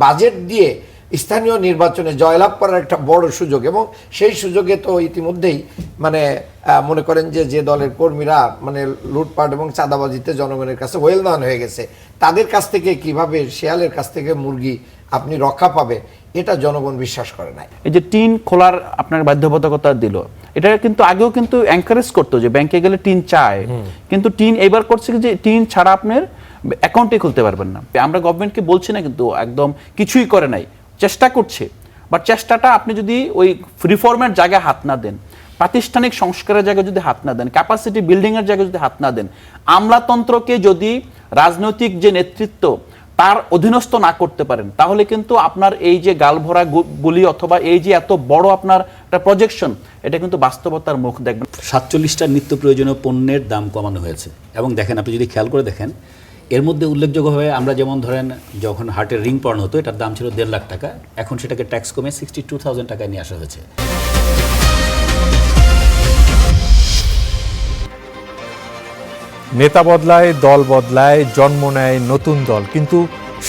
Budget দিয়ে স্থানীয় নির্বাচনে জয়লাভ করার একটা বড় সুযোগ, এবং সেই সুযোগে তো ইতিমধ্যেই মনে করেন যে দলের কর্মীরা লুটপাট এবং চাঁদাবাজিতে জনগণের কাছে ওয়েল নন হয়ে গেছে, তাদের কাছ থেকে কিভাবে শেয়ালের কাছ থেকে মুরগি আপনি রক্ষা পাবে এটা জনগণ বিশ্বাস করে নাই। এই যে টিন খোলার আপনার বাধ্যবাধকতা দিল, এটা কিন্তু আগেও কিন্তু এনকারেজ করতো যে ব্যাংকে গেলে টিন চায়, কিন্তু টিন এবার করছে যে টিন ছাড়া আপনার অ্যাকাউন্টে খুলতে পারবেন না। আমরা গভর্নমেন্টকে বলছি না কিন্তু একদম কিছুই করে নাই, চেষ্টা করছে, বাট চেষ্টাটা আপনি যদি ওই রিফর্মের জায়গায় হাত না দেন, প্রাতিষ্ঠানিক সংস্কারের জায়গায় যদি হাত না দেন, ক্যাপাসিটি বিল্ডিং এর জায়গায় যদি হাত না দেন, আমলাতন্ত্রকে যদি রাজনৈতিক যে নেতৃত্ব তার অধীনস্থ না করতে পারেন, তাহলে কিন্তু আপনার এই যে গালভরা গুলি অথবা এই যে এত বড় আপনার একটা প্রজেকশন, এটা কিন্তু বাস্তবতার মুখ দেখবেন। 47টা নিত্য প্রয়োজনীয় পণ্যের দাম কমানো হয়েছে, এবং দেখেন আপনি যদি খেয়াল করে দেখেন এর মধ্যে উল্লেখযোগ্যভাবে আমরা যেমন ধরেন যখন হার্টের রিং পরানো হতো এটার দাম ছিল 1.5 লাখ টাকা, এখন সেটাকে ট্যাক্স কমে 62,000 টাকায় নিয়ে আসা হয়েছে। নেতা বদলায়, দল বদলায়, জন্ম নেয় নতুন দল, কিন্তু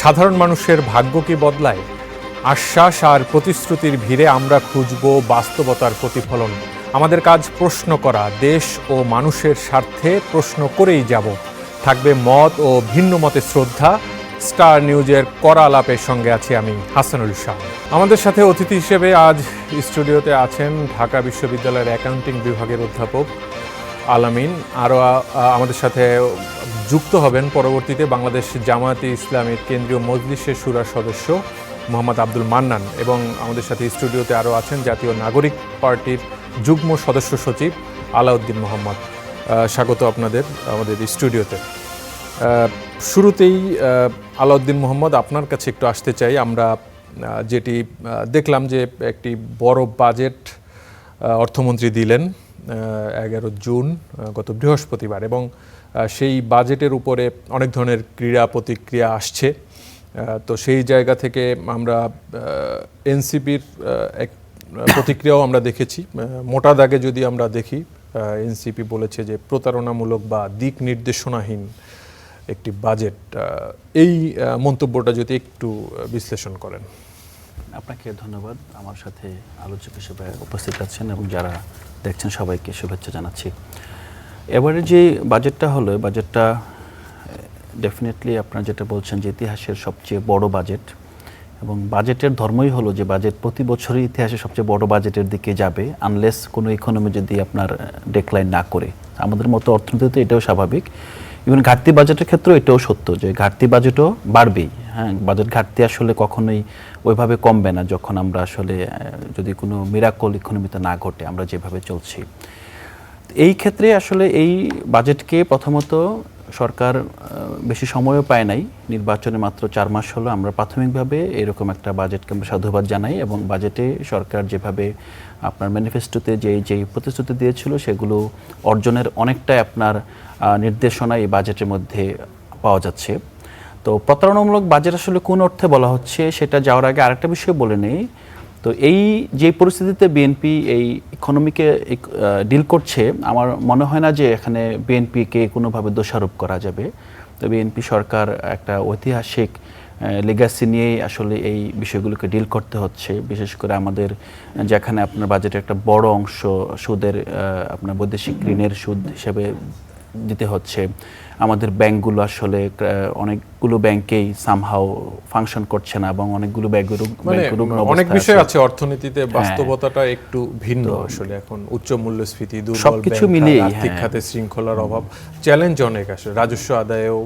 সাধারণ মানুষের ভাগ্য কি বদলায়? আশ্বাস আর প্রতিশ্রুতির ভিড়ে আমরা খুঁজব বাস্তবতার প্রতিফলন। আমাদের কাজ প্রশ্ন করা, দেশ ও মানুষের স্বার্থে প্রশ্ন করেই যাব। থাকবে মত ও ভিন্ন মতে শ্রদ্ধা। স্টার নিউজের কড়া আলাপের সঙ্গে আছি আমি, হাসানুল শাহ। আমাদের সাথে অতিথি হিসেবে আজ স্টুডিওতে আছেন ঢাকা বিশ্ববিদ্যালয়ের অ্যাকাউন্টিং বিভাগের অধ্যাপক আলামিন। আরও আমাদের সাথে যুক্ত হবেন পরবর্তীতে বাংলাদেশ জামায়াতে ইসলামীর কেন্দ্রীয় মজলিসের শুরার সদস্য মোহাম্মদ আব্দুল মান্নান, এবং আমাদের সাথে স্টুডিওতে আরও আছেন জাতীয় নাগরিক পার্টির যুগ্ম সদস্য সচিব আলাউদ্দিন মোহাম্মদ। স্বাগত আপনাদের আমাদের স্টুডিওতে। শুরুতেই আলাউদ্দিন মোহাম্মদ, আপনার কাছে একটু আসতে চাই। আমরা যেটি দেখলাম যে একটি বড় বাজেট অর্থমন্ত্রী দিলেন 11 জুন গত বৃহস্পতিবার, এবং সেই বাজেটের উপরে অনেক ধরনের ক্রীড়া প্রতিক্রিয়া আসছে। তো সেই জায়গা থেকে আমরা এনসিপির এক প্রতিক্রিয়াও আমরা দেখেছি। মোটা দাগে যদি আমরা দেখি, এনসিপি বলেছে যে প্রতারণামূলক বা দিক নির্দেশনাহীন একটি বাজেট। এই মন্তব্যটা যদি একটু বিশ্লেষণ করেন। আপনাকে ধন্যবাদ, আমার সাথে আলোচক হিসেবে উপস্থিত আছেন এবং যারা দেখছেন সবাইকে শুভেচ্ছা জানাচ্ছি। এবারে যে বাজেটটা হলো, বাজেটটা ডেফিনেটলি আপনারা যেটা বলছেন যে ইতিহাসের সবচেয়ে বড় বাজেট, এবং বাজেটের ধর্মই হলো যে বাজেট প্রতি বছরই ইতিহাসে সবচেয়ে বড় বাজেটের দিকে যাবে, আনলেস কোনো ইকোনমি যদি আপনার ডেক্লাইন না করে। আমাদের মতো অর্থনীতিতে এটাও স্বাভাবিক। ইভেন ঘাটতি বাজেটের ক্ষেত্রেও এটাও সত্য যে ঘাটতি বাজেটও বাড়বেই। হ্যাঁ, বাজেট ঘাটতি আসলে কখনোই ওইভাবে কমবে না যখন আমরা আসলে যদি কোনো মিরাকল ইকোনমিতে না ঘটে, আমরা যেভাবে চলছি। এই ক্ষেত্রে আসলে এই বাজেটকে প্রথমত সরকার বেশি সময়ও পায় নাই, নির্বাচনে মাত্র 4 মাস হলো। আমরা প্রাথমিকভাবে এরকম একটা বাজেটকে আমরা সাধুবাদ জানাই, এবং বাজেটে সরকার যেভাবে আপনার ম্যানিফেস্টোতে যেই প্রতিশ্রুতি দিয়েছিল সেগুলো অর্জনের অনেকটাই আপনার নির্দেশনা এই বাজেটের মধ্যে পাওয়া যাচ্ছে। তো প্রতারণামূলক বাজেট আসলে কোন অর্থে বলা হচ্ছে সেটা যাওয়ার আগে আরেকটা বিষয় বলে নেই। তো এই যে পরিস্থিতিতে বিএনপি এই ইকোনমিকে ডিল করছে, আমার মনে হয় না যে এখানে বিএনপিকে কোনোভাবে দোষারোপ করা যাবে। তো বিএনপি সরকার একটা ঐতিহাসিক লেগাসি নিয়েই আসলে এই বিষয়গুলোকে ডিল করতে হচ্ছে। বিশেষ করে আমাদের যেখানে আপনার বাজেটের একটা বড় অংশ সুদের, আপনার বৈদেশিক ঋণের সুদ হিসেবে দিতে হচ্ছে। আমাদের ব্যাংকগুলো আসলে অনেকগুলো ব্যাংকেই সামহাও ফাংশন করছে না, এবং অনেকগুলো অনেক বিষয় আছে অর্থনীতিতে, বাস্তবতাটা একটু ভিন্ন আসলে। এখন উচ্চ মূল্যস্ফীতি, দুর্বল ব্যাংক, আর্থিক খাতে শৃঙ্খলার অভাব, চ্যালেঞ্জ অনেক আসে। রাজস্ব আদায়েও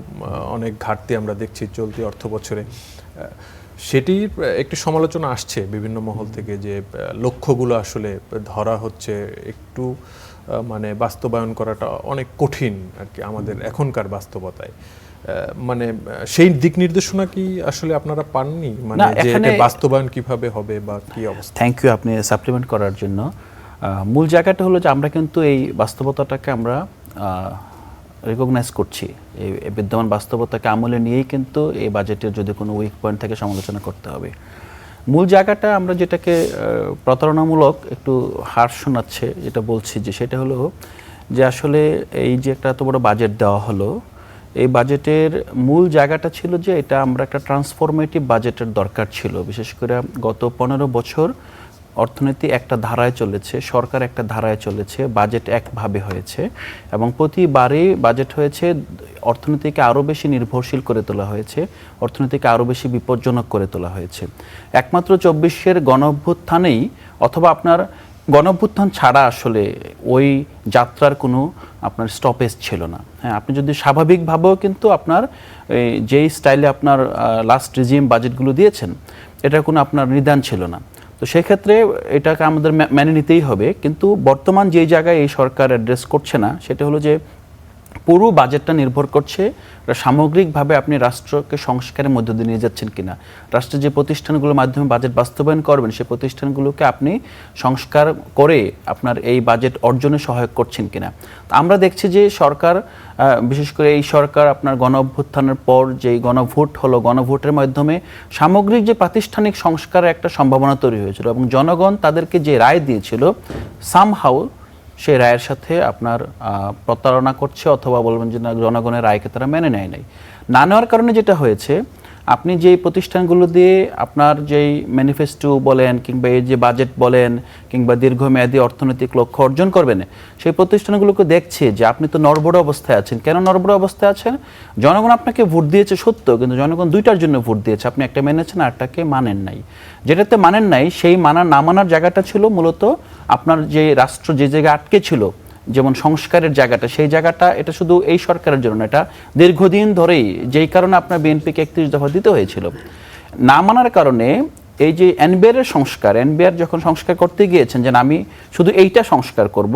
অনেক ঘাটতি আমরা দেখছি চলতি অর্থ বছরে। সেটির একটি সমালোচনা আসছে বিভিন্ন মহল থেকে যে লক্ষ্যগুলো আসলে ধরা হচ্ছে একটু বাস্তবায়ন করাটা অনেক কঠিন আর কি আমাদের এখনকার বাস্তবতায়। সেই দিক নির্দেশনা কি আসলে আপনারা পাননি? যে এটা বাস্তবায়ন কিভাবে হবে বা কি অবস্থা? থ্যাংক ইউ আপনি সাপ্লিমেন্ট করার জন্য। মূল জায়গাটা হলো যে আমরা কিন্তু এই বাস্তবতাটাকে আমরা রিকগনাইজ করছি। এই বিদ্যমান বাস্তবতাকে আমলে নিয়েই কিন্তু এই বাজেটের যদি কোনো উইক পয়েন্ট থেকে সমালোচনা করতে হবে। মূল জায়গাটা আমরা যেটাকে প্রতারণামূলক একটু হার শোনাচ্ছে, যেটা বলছি যে সেটা হলো যে আসলে এই যে একটা এত বড় বাজেট দেওয়া হলো, এই বাজেটের মূল জায়গাটা ছিল যে এটা আমরা একটা ট্রান্সফরমেটিভ বাজেটের দরকার ছিল। বিশেষ করে গত 15 বছর অর্থনীতি একটা ধারায় চলেছে, সরকার একটা ধারায় চলেছে, বাজেট একভাবে হয়েছে এবং প্রতিবারই বাজেট হয়েছে অর্থনীতিকে আরও বেশি নির্ভরশীল করে তোলা হয়েছে, অর্থনীতিকে আরও বেশি বিপজ্জনক করে তোলা হয়েছে। একমাত্র 24-এর গণঅভ্যুত্থানেই অথবা আপনার গণঅভ্যুত্থান ছাড়া আসলে ওই যাত্রার কোনো আপনার স্টপেজ ছিল না। হ্যাঁ, আপনি যদি স্বাভাবিকভাবেও কিন্তু আপনার যেই স্টাইলে আপনার লাস্ট রিজিম বাজেটগুলো দিয়েছেন এটার কোনো আপনার নিদান ছিল না। তো সেক্ষেত্রে এটাকে আমাদের মেনে নিতেই হবে। কিন্তু বর্তমান যেই জায়গায় এই সরকার অ্যাড্রেস করছে না সেটা হলো যে পুরো বাজেটটা নির্ভর করছে সামগ্রিকভাবে আপনি রাষ্ট্রকে সংস্কারের মধ্য দিয়ে নিয়ে যাচ্ছেন কিনা, রাষ্ট্রের যে প্রতিষ্ঠানগুলোর মাধ্যমে বাজেট বাস্তবায়ন করবেন সেই প্রতিষ্ঠানগুলোকে আপনি সংস্কার করে আপনার এই বাজেট অর্জনে সহায়ক করছেন কিনা। আমরা দেখছি যে সরকার, বিশেষ করে এই সরকার আপনার গণঅভ্যুত্থানের পর যেই গণভোট হলো, গণভোটের মাধ্যমে সামগ্রিক যে প্রাতিষ্ঠানিক সংস্কারের একটা সম্ভাবনা তৈরি হয়েছিল এবং জনগণ তাদেরকে যে রায় দিয়েছিল সামহাউ সেই রায়ের সাথে আপনার প্রতারণা করছে অথবা বলবেন যে না, জনগণের রায়কে তারা মেনে নেয় নাই। না নেওয়ার কারণে যেটা হয়েছে, আপনি যেই প্রতিষ্ঠানগুলো দিয়ে আপনার যেই ম্যানিফেস্টো বলেন কিংবা এই যে বাজেট বলেন কিংবা দীর্ঘমেয়াদী অর্থনৈতিক লক্ষ্য অর্জন করবেন, সেই প্রতিষ্ঠানগুলোকে দেখছে যে আপনি তো নড়বড়ে অবস্থায় আছেন। কেন নড়বড়ে অবস্থায় আছেন? জনগণ আপনাকে ভোট দিয়েছে সত্য, কিন্তু জনগণ দুইটার জন্য ভোট দিয়েছে, আপনি একটা মেনেছেন আর একটাকে মানেন নাই। যেটাতে মানেন নাই সেই না মানার জায়গাটা ছিল মূলত আপনার যে রাষ্ট্র যে জায়গায় আটকে ছিল, যেমন সংস্কারের জায়গাটা, সেই জায়গাটা এটা শুধু এই সরকারের জন্য, এটা দীর্ঘদিন ধরেই, যেই কারণে আপনার বিএনপিকে 31 দফা দিতে হয়েছিল। না মানার কারণে এই যে এনবিআর সংস্কার, এনবিআর যখন সংস্কার করতে গিয়েছেন যে আমি শুধু এইটা সংস্কার করব,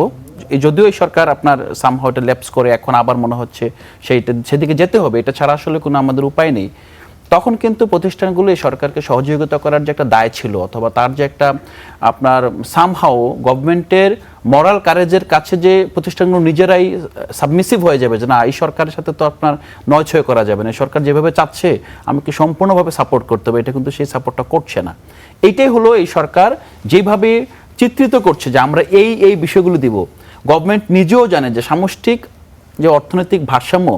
যদিও এই সরকার আপনার সামহাউ এটা ল্যাপস করে এখন আবার মনে হচ্ছে সেদিকে যেতে হবে, এটা ছাড়া আসলে কোনো আমাদের উপায় নেই, তখন কিন্তু প্রতিষ্ঠানগুলো এই সরকারকে সহযোগিতা করার যে একটা দায় ছিল অথবা তার যে একটা আপনার সামহাউ গভর্নমেন্টের মরাল কারেজের কাছে যে প্রতিষ্ঠানগুলো নিজেরাই সাবমিসিভ হয়ে যাবে যে না, এই সরকারের সাথে তো আপনার নয়ছয় করা যাবে না, সরকার যেভাবে চাচ্ছে আমাকে সম্পূর্ণভাবে সাপোর্ট করতে হবে, এটা কিন্তু সেই সাপোর্টটা করছে না। এইটাই হলো এই সরকার যেভাবে চিত্রিত করছে যে আমরা এই বিষয়গুলো দিব। গভর্নমেন্ট নিজেও জানে যে সামষ্টিক যে অর্থনৈতিক ভারসাম্য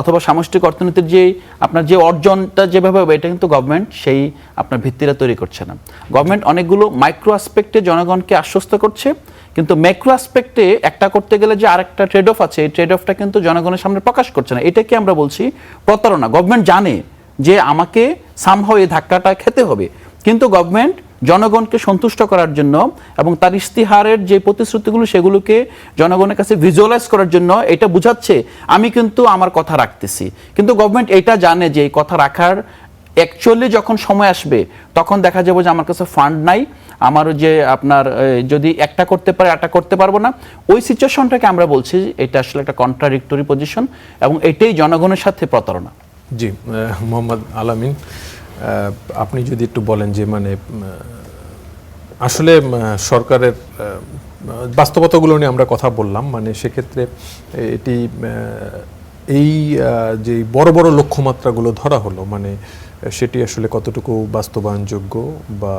অথবা সামষ্টিক অর্থনীতির যে আপনার যে অর্জনটা যেভাবে হবে, এটা কিন্তু গভর্নমেন্ট সেই আপনার ভিত্তিটা তৈরি করছে না। গভর্নমেন্ট অনেকগুলো মাইক্রো আসপেক্টে জনগণকে আশ্বস্ত করছে, কিন্তু ম্যাক্রো আসপেক্টে একটা করতে গেলে যে আরেকটা ট্রেড অফ আছে, এই ট্রেড অফটা কিন্তু জনগণের সামনে প্রকাশ করছে না। এটাকে আমরা বলছি প্রতারণা। গভর্নমেন্ট জানে যে আমাকে সামহাউ এই ধাক্কাটা খেতে হবে, কিন্তু গভর্নমেন্ট জনগণকে সন্তুষ্ট করার জন্য এবং তার ইস্তিহারের যে প্রতিশ্রুতিগুলো সেগুলোকে জনগণের কাছে ভিজুয়ালাইজ করার জন্য এটা বোঝাচ্ছে আমি কিন্তু আমার কথা রাখতেছি। কিন্তু গভর্নমেন্ট এটা জানে যে এই কথা রাখার অ্যাকচুয়ালি যখন সময় আসবে তখন দেখা যাবে যে আমার কাছে ফান্ড নাই, আমার যে আপনার যদি একটা করতে পারে একটা করতে পারবো না, ওই সিচুয়েশনটাকে আমরা বলছি এটা আসলে একটা কন্ট্রাডিক্টরি পজিশন এবং এটাই জনগণের সাথে প্রতারণা। জি, মোহাম্মদ আলামিন, আপনি যদি একটু বলেন যে মানে আসলে সরকারের বাস্তবতাগুলো নিয়ে আমরা কথা বললাম, মানে সেক্ষেত্রে এটি এই যে বড় বড় লক্ষ্যমাত্রাগুলো ধরা হলো, মানে সেটি আসলে কতটুকু বাস্তবায়নযোগ্য, বা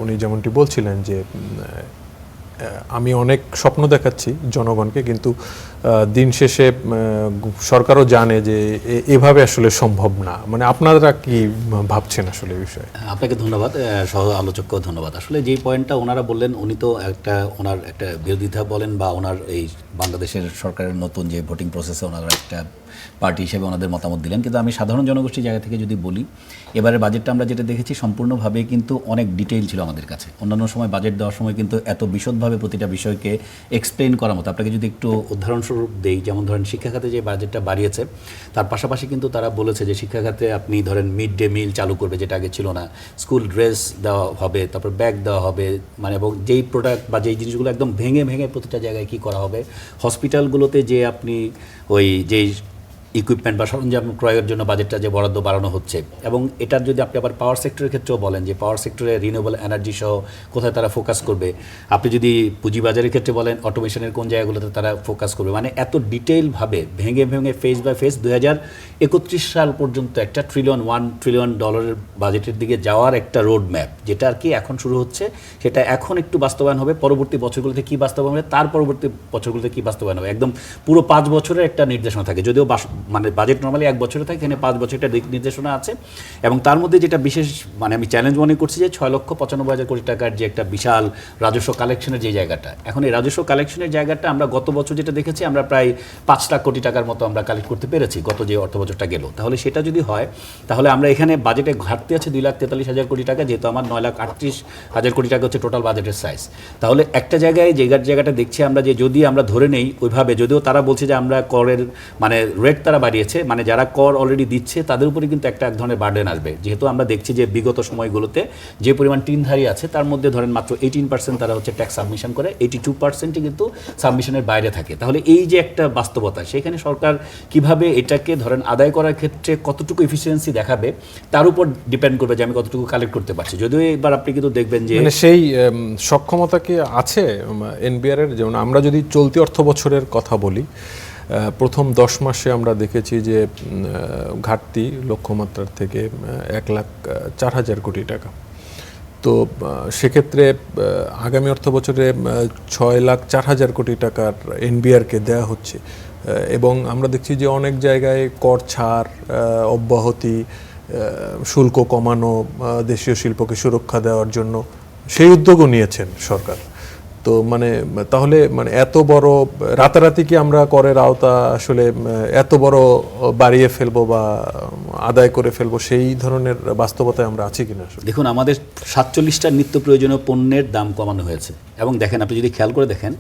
উনি যেমনটি বলছিলেন যে আমি অনেক স্বপ্ন দেখাচ্ছি জনগণকে, কিন্তু দিন শেষে সরকারও জানে যে এভাবে আসলে সম্ভব না। মানে আপনারা কি ভাবছেন আসলে এই বিষয়ে? আপনাকে ধন্যবাদ, সহ আলোচককেও ধন্যবাদ। আসলে যে পয়েন্টটা ওনারা বললেন, উনি তো ওনার একটা বিরোধিতা বলেন বা ওনার এই বাংলাদেশের সরকারের নতুন যে ভোটিং প্রসেসে ওনারা একটা পার্টি হিসেবে ওনাদের মতামত দিলেন। কিন্তু আমি সাধারণ জনগোষ্ঠীর জায়গা থেকে যদি বলি, এবারে বাজেটটা আমরা যেটা দেখেছি সম্পূর্ণভাবে কিন্তু অনেক ডিটেইল ছিল আমাদের কাছে। অন্যান্য সময় বাজেট দেওয়ার সময় কিন্তু এত বিশদভাবে প্রতিটা বিষয়কে এক্সপ্লেইন করার মতো, আপনাকে যদি একটু উদাহরণস্বরূপ দেই, যেমন ধরেন শিক্ষা খাতে যে বাজেটটা বাড়িয়েছে তার পাশাপাশি কিন্তু তারা বলেছে যে শিক্ষা খাতে আপনি ধরেন মিড ডে মিল চালু করবে, যেটা আগে ছিল না, স্কুল ড্রেস দেওয়া হবে, তারপর ব্যাগ দেওয়া হবে, মানে এবং যেই প্রোডাক্ট বা যেই জিনিসগুলো একদম ভেঙে ভেঙে প্রতিটা জায়গায় কী করা হবে, হসপিটালগুলোতে যে আপনি ওই যেই ইকুইপমেন্ট বা সরঞ্জাম ক্রয়ের জন্য বাজেটটা যে বরাদ্দ বাড়ানো হচ্ছে, এবং এটার যদি আপনি আবার পাওয়ার সেক্টরের ক্ষেত্রেও বলেন যে পাওয়ার সেক্টরে রিনিউয়েবল এনার্জি সহ কোথায় তারা ফোকাস করবে, আপনি যদি পুঁজিবাজারের ক্ষেত্রে বলেন অটোমেশনের কোন জায়গাগুলোতে তারা ফোকাস করবে, মানে এত ডিটেইলভাবে ভেঙে ভেঙে ফেজ বাই ফেজ 2031 সাল পর্যন্ত একটা $1 ট্রিলিয়ন বাজেটের দিকে যাওয়ার একটা রোড ম্যাপ, যেটা আর কি এখন শুরু হচ্ছে, সেটা এখন একটু বাস্তবায়ন হবে, পরবর্তী বছরগুলোতে কী বাস্তবায়ন হবে, তার পরবর্তী বছরগুলোতে কী বাস্তবায়ন হবে, একদম পুরো 5 বছরের একটা নির্দেশনা থাকে। যদিও মানে বাজেট নর্মালি 1 বছরে থাকে, এখানে 5 বছরের দিক নির্দেশনা আছে। এবং তার মধ্যে যেটা বিশেষ মানে আমি চ্যালেঞ্জ মনে করছি যে 6,95,000 কোটি টাকার যে একটা বিশাল রাজস্ব কালেকশনের যে জায়গাটা, এখন এই রাজস্ব কালেকশনের জায়গাটা আমরা গত বছর যেটা দেখেছি আমরা প্রায় 5 লাখ কোটি টাকার মতো আমরা কালেক্ট করতে পেরেছি গত যে অর্থ বছরটা গেল। তাহলে সেটা যদি হয় তাহলে আমরা এখানে বাজেটে ঘাটতি আছে 2,43,000 কোটি টাকা, যেহেতু আমার 9,38,000 কোটি টাকা হচ্ছে টোটাল বাজেটের সাইজ। তাহলে একটা জায়গাটা দেখছি আমরা যে যদি আমরা ধরে নেই ওইভাবে, যদিও তারা বলছে যে আমরা করের মানে রেট তারা বাড়িয়েছে, মানে যারা কর অলরেডি দিচ্ছে তাদের উপরে কিন্তু এক ধরনের বার্ডেন আসবে, যেহেতু আমরা দেখছি যে বিগত সময়গুলোতে যে পরিমাণ টিনধারী আছে তার মধ্যে ধরেন মাত্র 18% তারা হচ্ছে ট্যাক্স সাবমিশন করে, 82%ই কিন্তু সাবমিশনের বাইরে থাকে। তাহলে এই যে একটা বাস্তবতা, সেখানে সরকার কিভাবে এটাকে ধরেন আদায় করার ক্ষেত্রে কতটুকু এফিসিয়েন্সি দেখাবে তার উপর ডিপেন্ড করবে যে আমি কতটুকু কালেক্ট করতে পারছি। যদিও এবার আপনি কিন্তু দেখবেন যে মানে সেই সক্ষমতা কি আছে এনবিআর এর? যেমন আমরা যদি চলতি অর্থ বছরের কথা বলি, প্রথম 10 মাসে আমরা দেখেছি যে ঘাটতি লক্ষ্যমাত্রার থেকে 1,04,000 কোটি টাকা। তো সেক্ষেত্রে আগামী অর্থ বছরে 6,04,000 কোটি টাকার এনবিআরকে দেওয়া হচ্ছে, এবং আমরা দেখছি যে অনেক জায়গায় কর ছাড়, অব্যাহতি, শুল্ক কমানো, দেশীয় শিল্পকে সুরক্ষা দেওয়ার জন্য সেই উদ্যোগও নিয়েছেন সরকার। তো মানে তাহলে মানে এত বড় রাতারাতি কি আমরা করের আওতা আসলে এত বড় বাড়িয়ে ফেলবো বা আদায় করে ফেলবো, সেই ধরনের বাস্তবতায় আমরা আছি কিনা? দেখুন, আমাদের 47টা নিত্য প্রয়োজনীয় পণ্যের দাম কমানো হয়েছে, এবং দেখেন আপনি যদি খেয়াল করে দেখেন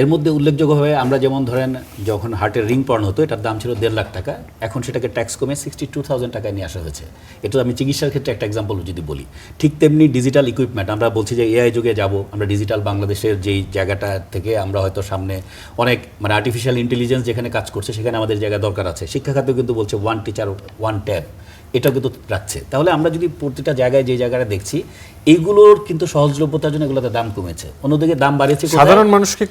এর মধ্যে উল্লেখযোগ্যভাবে আমরা যেমন ধরেন যখন হার্টের রিং পরানো হতো এটার দাম ছিল 1.5 লাখ টাকা, এখন সেটাকে ট্যাক্স কমে 62,000 টাকায় নিয়ে আসা হয়েছে। এটা আমি চিকিৎসার ক্ষেত্রে একটা এক্সাম্পল যদি বলি, ঠিক তেমনি ডিজিটাল ইকুইপমেন্ট, আমরা বলছি যে এআই যুগে যাব, আমরা ডিজিটাল বাংলাদেশের যেই জায়গাটা থেকে আমরা হয়তো সামনে অনেক মানে আর্টিফিশিয়াল ইন্টেলিজেন্স যেখানে কাজ করছে সেখানে আমাদের জায়গা দরকার আছে। শিক্ষা খাতেও কিন্তু বলছে 1 টিচার 1 ট্যাব, এটা কিন্তু রাখছে। তাহলে আমরা যদি প্রতিটা জায়গায় যে জায়গাটা দেখছি এইগুলোর কিন্তু সহজলভ্যতার জন্য এগুলোতে দাম কমেছে, অন্যদিকে দাম বাড়িয়েছে সাধারণ মানুষকে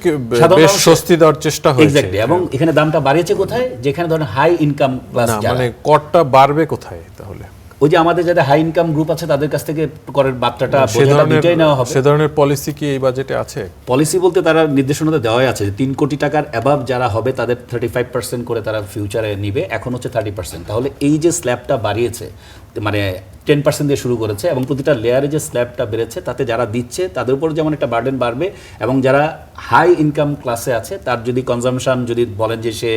বেশ স্বস্তি দেওয়ার চেষ্টা হয়েছে। এক্স্যাক্টলি, এবং এখানে দামটা বাড়িয়েছে কোথায়? যেখানে ধরেন হাই ইনকাম ক্লাস, মানে করটা বাড়বে কোথায়? তাহলে ওই যে আমাদের যাদের হাই ইনকাম গ্রুপ আছে তাদের কাছ থেকে করের বার্তাটা বোঝাটা দুটাই নেওয়া হবে। সে ধরনের পলিসি কি এই বাজেটে আছে? পলিসি বলতে তারা নির্দেশনাতে দেওয়াই আছে যে 3 কোটি টাকার অ্যাবাভ যারা হবে তাদের 35% করে তারা ফিউচারে নিবে, এখন হচ্ছে 30%। তাহলে এই যে স্ল্যাবটা বাড়িয়েছে মানে 10% দিয়ে শুরু করেছে, এবং প্রতিটা লেয়ারে যে স্ল্যাবটা বেড়েছে তাতে যারা দিচ্ছে তাদের উপর যেমন একটা বার্ডেন বাড়বে, এবং যারা হাই ইনকাম ক্লাসে আছে তার যদি কনজামশন যদি বলেন যে সে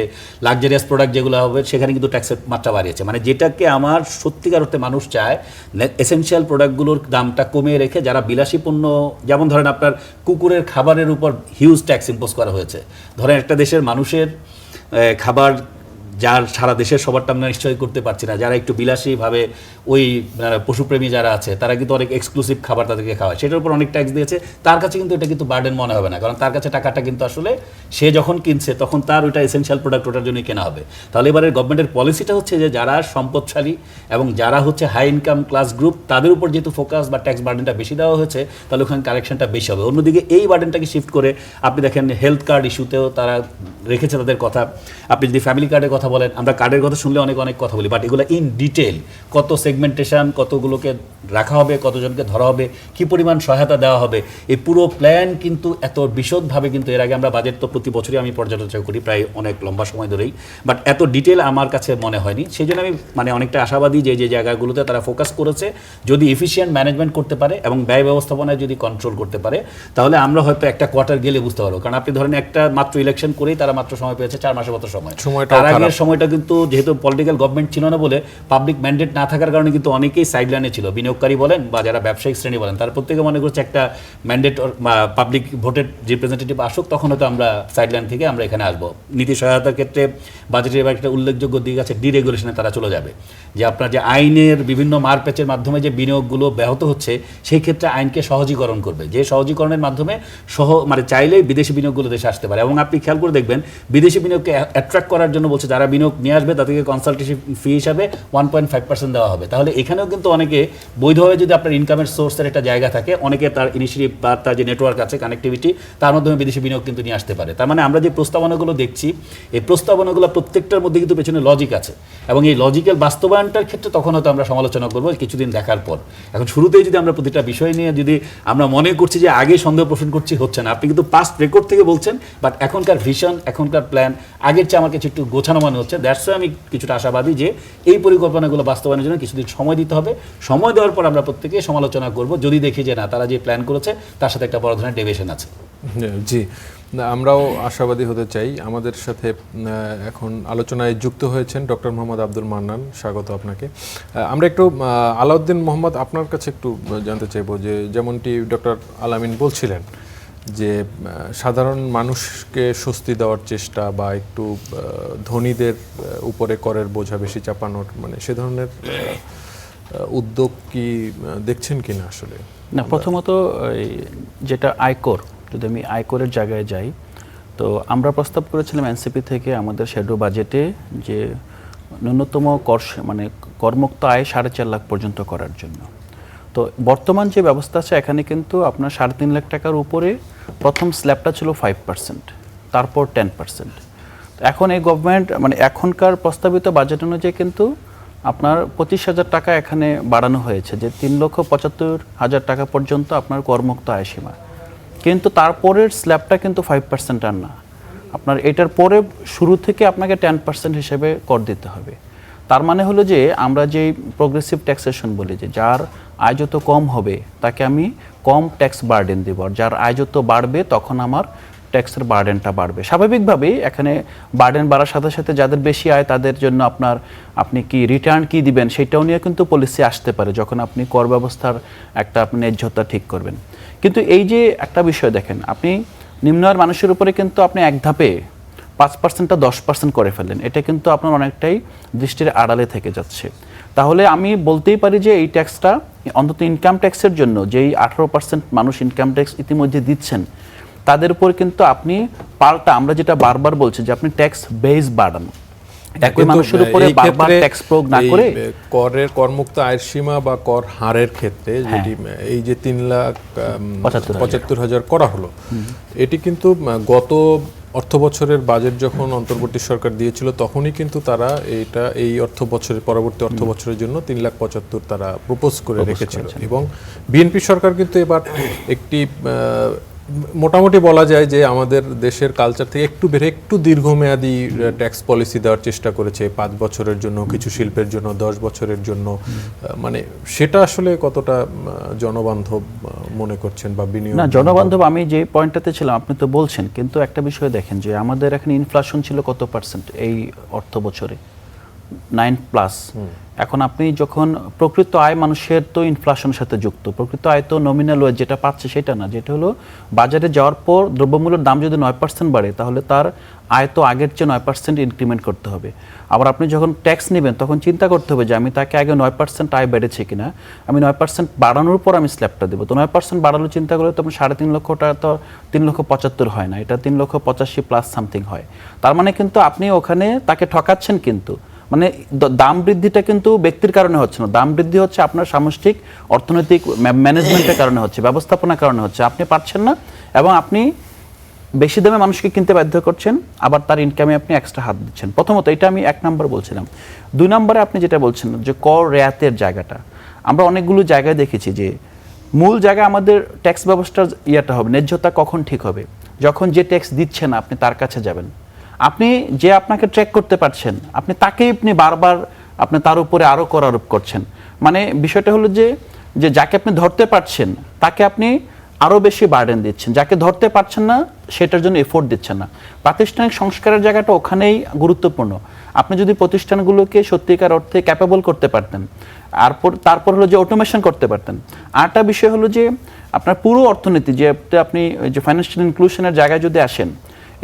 লাক্সারিয়াস প্রোডাক্ট যেগুলো হবে সেখানে কিন্তু ট্যাক্সের মাত্রা বাড়িয়েছে। মানে যেটাকে আমার সত্যিকার অর্থে মানুষ চায়, এসেনশিয়াল প্রোডাক্টগুলোর দামটা কমিয়ে রেখে যারা বিলাসী পণ্য, যেমন ধরেন আপনার কুকুরের খাবারের উপর হিউজ ট্যাক্স ইম্পোজ করা হয়েছে। ধরেন একটা দেশের মানুষের খাবার যার সারা দেশের সবারটা আমরা নিশ্চয়ই করতে পারছি না, যারা একটু বিলাসীভাবে ওই পশুপ্রেমী যারা আছে তারা কিন্তু অনেক এক্সক্লুসিভ খাবার তাদেরকে খাওয়ায়, সেটার উপর অনেক ট্যাক্স দিয়েছে। তার কাছে কিন্তু এটা কিন্তু বার্ডেন মনে হবে না, কারণ তার কাছে টাকাটা কিন্তু আসলে সে যখন কিনছে তখন তার ওইটা এসেনশিয়াল প্রোডাক্ট ওটার জন্যই কেনা হবে। তাহলে এবারের গভর্নমেন্টের পলিসিটা হচ্ছে যে যারা সম্পদশালী এবং যারা হচ্ছে হাই ইনকাম ক্লাস গ্রুপ তাদের উপর যেহেতু ফোকাস বা ট্যাক্স বার্ডেনটা বেশি দেওয়া হয়েছে তাহলে ওখানে কালেকশনটা বেশি হবে। অন্যদিকে এই বার্ডেনটাকে শিফট করে আপনি দেখেন হেলথ কার্ড ইস্যুতেও তারা রেখেছে তাদের কথা। আপনি যদি ফ্যামিলি কার্ডের কথা বলেন, আমরা কার্ডের কথা শুনলে অনেক কথা বলি, বাট এগুলো ইন ডিটেল কত সেগমেন্টেশন, কতগুলোকে রাখা হবে, কতজনকে ধরা হবে, কি পরিমাণ সহায়তা দেওয়া হবে, এই পুরো প্ল্যান কিন্তু এত বিশদভাবে কিন্তু এর আগে আমরা বাজেট তো প্রতি বছরই আমি পর্যালোচনা করি প্রায় অনেক লম্বা সময় ধরেই, বাট এত ডিটেল আমার কাছে মনে হয়নি। সেই জন্য আমি মানে অনেকটা আশাবাদী যে যে জায়গাগুলোতে তারা ফোকাস করেছে যদি এফিশিয়েন্ট ম্যানেজমেন্ট করতে পারে এবং ব্যয় ব্যবস্থাপনায় যদি কন্ট্রোল করতে পারে তাহলে আমরা হয়তো একটা কোয়ার্টার গেলে বুঝতে পারবো। কারণ আপনি ধরেন একটা মাত্র ইলেকশন করেই তারা মাত্র সময় পেয়েছে 4 মাসের মতো সময়। তার আগের সময়টা কিন্তু যেহেতু পলিটিক্যাল গভর্নমেন্ট ছিল না বলে পাবলিক ম্যান্ডেট না থাকার কারণে কিন্তু অনেকেই সাইডলাইনে ছিল, বিনিয়োগকারী বলেন বা যারা ব্যবসায়িক শ্রেণী বলেন, তার প্রত্যেকে মনে করছে একটা ম্যান্ডেট পাবলিক ভোটের রিপ্রেজেন্টেটিভ আসুক তখন হয়তো আমরা সাইডলাইন থেকে আমরা এখানে আসবো। নীতি সহায়তার ক্ষেত্রে বাজেটের এবার একটা উল্লেখযোগ্য দিক আছে, ডিরেগুলেশনে তারা চলে যাবে, যে আপনার যে আইনের বিভিন্ন মারপ্যাচের মাধ্যমে যে বিনিয়োগগুলো ব্যাহত হচ্ছে সেই ক্ষেত্রে আইনকে সহজীকরণ করবে, যে সহজীকরণের মাধ্যমে মানে চাইলেই বিদেশি বিনিয়োগগুলো দেশে আসতে পারে। এবং আপনি খেয়াল করে দেখবেন বিদেশি বিনিয়োগকে অ্যাট্রাক্ট করার জন্য বলছে যারা বিনিয়োগ নিয়ে আসবে তাদেরকে কনসালটেন্সি ফি হিসাবে 1.5% দেওয়া হবে। তাহলে এখানেও কিন্তু অনেকে বৈধভাবে যদি আপনার ইনকামের সোর্সের একটা জায়গা থাকে অনেকে তার ইনিশিয়েটিভ বা তার যে নেটওয়ার্ক আছে কানেক্টিভিটি তার মাধ্যমে বিদেশি বিনিয়োগ কিন্তু নিয়ে আসতে পারে। তার মানে আমরা যে প্রস্তাবনাগুলো দেখছি এই প্রস্তাবনাগুলো প্রত্যেকটার মধ্যে কিন্তু পেছনে লজিক আছে, এবং এই লজিক্যাল বাস্তবায়নটার ক্ষেত্রে তখন হয়তো আমরা সমালোচনা করবো কিছুদিন দেখার পর। এখন শুরুতেই যদি আমরা প্রতিটা বিষয় নিয়ে যদি আমরা মনে করছি যে আগে সন্দেহ পোষণ করছি হচ্ছে না, আপনি কিন্তু পাস্ট রেকর্ড থেকে বলছেন, বাট এখনকার ভিশন এখনকার প্ল্যান আগের চেয়ে আমার কাছে একটু গোছানো মনে মনে হচ্ছে। দ্যাটস আমি কিছুটা আশাবাদী যে এই পরিকল্পনাগুলো বাস্তবায়নের জন্য কিছুদিন সময় দিতে হবে। সময় দেওয়ার পর আমরা প্রত্যেকে সমালোচনা করব, যদি দেখি যে না তারা যে প্ল্যান করেছে তার সাথে একটা বড় ধরনের ডেভিয়েশন আছে। জি, না, আমরাও আশাবাদী হতে চাই। আমাদের সাথে এখন আলোচনায় যুক্ত হয়েছেন ডক্টর মোহাম্মদ আব্দুল মান্নান, স্বাগত আপনাকে। আমরা একটু আলাউদ্দিন মোহাম্মদ আপনার কাছে একটু জানতে চাইবো যে যেমনটি ডক্টর আলামিন বলছিলেন যে সাধারণ মানুষকে স্বস্তি দেওয়ার চেষ্টা বা একটু ধনীদের উপরে করের বোঝা বেশি চাপানোর মানে সে ধরনের উদ্যোগ কি দেখছেন কিনা আসলে? না, প্রথমত যেটা আয়কর, যদি আমি আয়করের জায়গায় যাই, তো আমরা প্রস্তাব করেছিলাম এনসিপি থেকে আমাদের শ্যাডো বাজেটে যে ন্যূনতম মানে করমুক্ত আয় 4.5 লাখ পর্যন্ত করার জন্য। তো বর্তমান যে ব্যবস্থা আছে এখানে কিন্তু আপনার 3.5 লাখ টাকার উপরে প্রথম স্ল্যাবটা ছিল 5%, তারপর 10%। এখন এই গভর্নমেন্ট মানে এখনকার প্রস্তাবিত বাজেট অনুযায়ী কিন্তু আপনার 25,000 টাকা এখানে বাড়ানো হয়েছে, যে 3,75,000 টাকা পর্যন্ত আপনার করমুক্ত আয় সীমা। কিন্তু তারপরের স্ল্যাবটা কিন্তু 5% আর না, আপনার এটার পরে শুরু থেকে আপনাকে 10% হিসেবে কর দিতে হবে। তার মানে হলো যে আমরা যেই প্রোগ্রেসিভ ট্যাক্সেশন বলি, যে যার আয় যত কম হবে তাকে আমি কম ট্যাক্স বার্ডেন দেব, আর যার আয় যত বাড়বে তখন আমার ট্যাক্সের বার্ডেনটা বাড়বে। স্বাভাবিকভাবেই এখানে বার্ডেন বাড়ার সাথে সাথে যাদের বেশি আয় তাদের জন্য আপনি কি রিটার্ন কি দিবেন সেটাও নিয়ে কিন্তু পলিসি আসতে পারে যখন আপনি কর ব্যবস্থার একটা আপনি ন্যায্যতা ঠিক করবেন। কিন্তু এই যে একটা বিষয় দেখেন, আপনি নিম্ন আয়ের মানুষের উপরে কিন্তু আপনি এক ধাপে 5%টা 10% করে ফেলেন, এটা কিন্তু আপনার অনেকটাই দৃষ্টির আড়ালে থেকে যাচ্ছে। তাহলে আমি বলতেই পারি যে এই ট্যাক্সটা অন্তত ইনকাম ট্যাক্সের জন্য যেই 18% মানুষ ইনকাম ট্যাক্স ইতিমধ্যে দিচ্ছেন তাদের উপর কিন্তু আপনি পাল্টা আমরা যেটা বারবার বলছি যে আপনি ট্যাক্স বেস বাড়ান, একই মানুষের উপরে বারবার ট্যাক্স প্রয়োগ না করে করের করমুক্ত আয়ের সীমা বা কর হারের ক্ষেত্রে যেটি এই যে 3,75,000 করা হলো, এটি কিন্তু গত অর্থ বছরের বাজেট যখন অন্তর্বর্তী সরকার দিয়েছিল তখনই কিন্তু তারা এই অর্থ বছরের পরবর্তী অর্থ বছরের জন্য 3,75,000 তারা প্রপোজ করে রেখেছিল। এবং বিএনপি সরকার কিন্তু এবার একটি মোটামুটি বলা যায় যে আমাদের দেশের কালচার থেকে একটু বেড়ে একটু দীর্ঘমেয়াদী ট্যাক্স পলিসি দেওয়ার চেষ্টা করেছে, 5 বছরের জন্য, কিছু শিল্পের জন্য 10 বছরের জন্য। মানে সেটা আসলে কতটা জনবান্ধব মনে করছেন বা বিনিয়োগ? না, জনবান্ধব আমি যে পয়েন্টটাতে ছিলাম আপনি তো বলছেন, কিন্তু একটা বিষয় দেখেন যে আমাদের এখানে ইনফ্লেশন ছিল কত পার্সেন্ট এই অর্থ বছরে? 9+। এখন আপনি যখন প্রকৃত আয় মানুষের তো ইনফ্লেশনের সাথে যুক্ত, প্রকৃত আয় তো নমিনাল ওয়েজ যেটা পাচ্ছে সেটা না, যেটা হলো বাজারে যাওয়ার পর দ্রব্যমূল্যের দাম যদি 9% বাড়ে তাহলে তার আয় তো আগের চেয়ে 9% ইনক্রিমেন্ট করতে হবে। আবার আপনি যখন ট্যাক্স নেবেন তখন চিন্তা করতে হবে যে আমি তাকে আগে 9% আয় বেড়েছে কিনা, আমি 9% বাড়ানোর পর আমি স্ল্যাবটা দেবো। তো 9% বাড়ানো চিন্তা করলে তখন 3.5 লক্ষ টাকা তো 3,75,000 হয় না, এটা 3,85,000 প্লাস সামথিং হয়। তার মানে কিন্তু আপনি ওখানে তাকে ঠকাচ্ছেন, কিন্তু মানে দাম বৃদ্ধিটা কিন্তু ব্যক্তির কারণে হচ্ছে না, দাম বৃদ্ধি হচ্ছে আপনার সামষ্টিক অর্থনৈতিক ম্যানেজমেন্টের কারণে হচ্ছে, ব্যবস্থাপনার কারণে হচ্ছে। আপনি পারছেন না এবং আপনি বেশি দামে মানুষকে কিনতে বাধ্য করছেন, আবার তার ইনকামে আপনি এক্সট্রা হাত দিচ্ছেন। প্রথমত এটা আমি 1 নম্বর বলছিলাম। 2 নম্বরে আপনি যেটা বলছেন যে কর রেয়াতের জায়গাটা, আমরা অনেকগুলো জায়গায় দেখেছি যে মূল জায়গায় আমাদের ট্যাক্স ব্যবস্থার ইয়েটা হবে, ন্যায্যতা কখন ঠিক হবে? যখন যে ট্যাক্স দিচ্ছেন আপনি তার কাছে যাবেন, আপনি যে আপনাকে ট্র্যাক করতে পারছেন আপনি তাকেই আপনি বারবার আপনি তার উপরে আরও কর আরোপ করছেন। মানে বিষয়টা হলো যে যাকে আপনি ধরতে পারছেন তাকে আপনি আরও বেশি বার্ডেন দিচ্ছেন, যাকে ধরতে পারছেন না সেটার জন্য এফোর্ট দিচ্ছেন না। প্রাতিষ্ঠানিক সংস্কারের জায়গাটা ওখানেই গুরুত্বপূর্ণ। আপনি যদি প্রতিষ্ঠানগুলোকে সত্যিকার অর্থে ক্যাপেবল করতে পারতেন, তারপর হলো যে অটোমেশন করতে পারতেন। আরেকটা বিষয় হলো যে আপনার পুরো অর্থনীতি যে আপনি যে ফাইন্যান্সিয়াল ইনক্লুশনের জায়গায় যদি আসেন,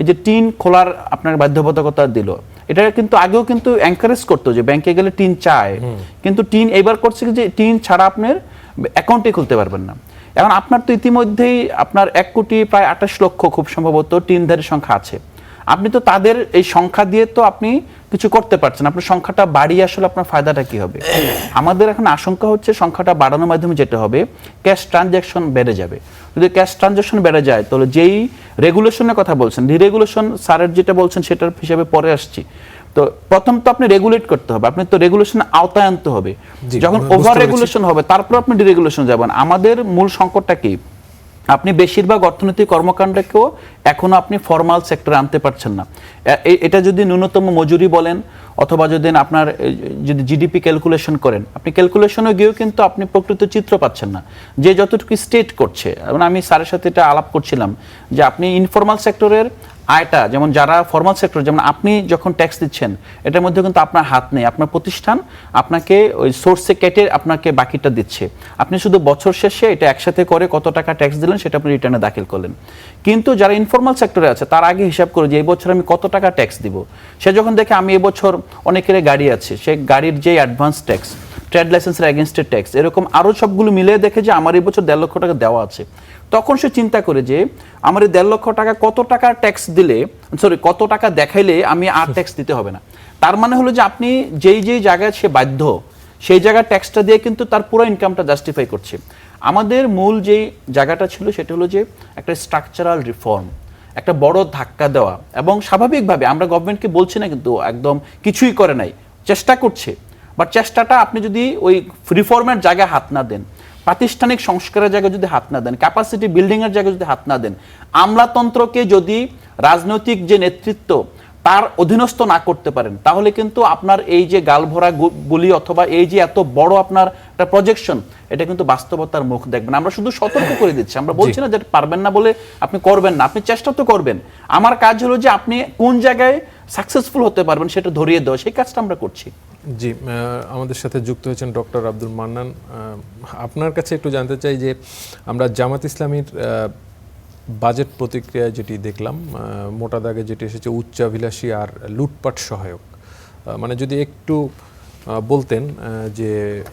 এই যে টিন খোলার আপনার বাধ্যবাধকতা দিল, এটা কিন্তু আগেও কিন্তু এনকারেজ করতো যে ব্যাংকে গেলে টিন চায়, কিন্তু টিন এবার করছে যে টিন ছাড়া আপনার অ্যাকাউন্টে খুলতে পারবেন না। এখন আপনার তো ইতিমধ্যেই আপনার 1,28,00,000 খুব সম্ভবত টিনধারী সংখ্যা আছে, আপনি তো তাদের এই সংখ্যা দিয়ে তো আপনি কিছু করতে পারছেন, আপনার সংখ্যাটা বাড়িয়ে আসলে আপনার ফায়দাটা কি হবে? আমাদের এখন আশঙ্কা হচ্ছে সংখ্যাটা বাড়ানোর মাধ্যমে যেটা হবে ক্যাশ ট্রানজ্যাকশন বেড়ে যাবে। যদি ক্যাশ ট্রানজ্যাকশন বেড়ে যায় তাহলে যেই রেগুলেশনের কথা বলছেন, ডিরেগুলেশন স্যারের যেটা বলছেন সেটার হিসাবে পরে আসছি। তো প্রথম তো আপনি রেগুলেট করতে হবে, আপনি তো রেগুলেশন আওতায় আনতে হবে, যখন ওভার রেগুলেশন হবে তারপর আপনি ডিরেগুলেশন যাবেন। আমাদের মূল সংকটটা কি? আপনি বেশিরভাগ অর্থনৈতিক কর্মকাণ্ডকেও এখনো আপনি ফর্মাল সেক্টরে আনতে পারছেন না। এটা যদি ন্যূনতম মজুরি বলেন অথবা যদি আপনার যদি জিডিপি ক্যালকুলেশন করেন, আপনি ক্যালকুলেশনে গিয়েও কিন্তু আপনি প্রকৃত চিত্র পাচ্ছেন না যে যতটুকু স্টেট করছে। এবং আমি স্যারের সাথে এটা আলাপ করছিলাম যে আপনি ইনফর্মাল সেক্টরের আয়টা, যেমন যারা ফর্মাল সেক্টর, যেমন আপনি যখন ট্যাক্স দিচ্ছেন এটার মধ্যে কিন্তু আপনার হাত নেই, আপনার প্রতিষ্ঠান আপনাকে ওই সোর্সে কেটে আপনাকে বাকিটা দিচ্ছে। আপনি শুধু বছর শেষে এটা একসাথে করে কত টাকা ট্যাক্স দিলেন সেটা আপনি রিটার্নে দাখিল করলেন। কিন্তু যারা ইনফর্মাল সেক্টরে আছে তার আগে হিসাব করে যে এই বছর আমি কত টাকা ট্যাক্স দিব, সে যখন দেখে আমি এবছর অনেকের গাড়ি আছে, সে গাড়ির যে অ্যাডভান্স ট্যাক্স, ট্রেড লাইসেন্সের এগেনস্টে ট্যাক্স, এরকম আরও সবগুলো মিলিয়ে দেখে যে আমার এই বছর 1.5 লক্ষ টাকা দেওয়া আছে। তখন সে চিন্তা করে যে আমার এই 1.5 লক্ষ টাকা কত টাকা ট্যাক্স দিলে, কত টাকা দেখাইলে আমি আর ট্যাক্স দিতে হবে না। তার মানে হলো যে আপনি যেই জায়গায় সে বাধ্য, সেই জায়গার ট্যাক্সটা দিয়ে কিন্তু তার পুরো ইনকামটা জাস্টিফাই করছে। আমাদের মূল যেই জায়গাটা ছিল সেটা হলো যে একটা স্ট্রাকচারাল রিফর্ম, একটা বড় ধাক্কা দেওয়া। এবং স্বাভাবিকভাবে আমরা গভর্নমেন্টকে বলছি না কিন্তু একদম কিছুই করে নাই, চেষ্টা করছে। বাট চেষ্টাটা আপনি যদি ওই রিফর্মের জায়গায় হাত না দেন, প্রাতিষ্ঠানিক সংস্কারের জায়গায় যদি হাত না দেন, ক্যাপাসিটি বিল্ডিংয়ের জায়গায় যদি হাত না দেন, আমলাতন্ত্রকে যদি রাজনৈতিক যে নেতৃত্ব তার অধীনস্থ না করতে পারেন, তাহলে কিন্তু আপনার এই যে গালভরা গুলি অথবা এই যে এত বড় আপনার একটা প্রজেকশন, এটা কিন্তু বাস্তবতার মুখ দেখবেন। আমরা শুধু সতর্ক করে দিচ্ছি, আমরা বলছি না যে পারবেন না বলে আপনি করবেন না, আপনি চেষ্টা তো করবেন। আমার কাজ হলো যে আপনি কোন জায়গায় সাকসেসফুল হতে পারবেন সেটা ধরিয়ে দেওয়া, সেই কাজটা আমরা করছি। জি, আমাদের সাথে যুক্ত হয়েছেন ডক্টর আব্দুল মান্নান। আপনার কাছে একটু জানতে চাই যে আমরা জামাত ইসলামীর বাজেট প্রতিক্রিয়া যেটি দেখলাম, মোটা দাগে যেটি এসেছে উচ্চাভিলাষী আর লুটপাট সহায়ক, মানে যদি একটু বলতেন যে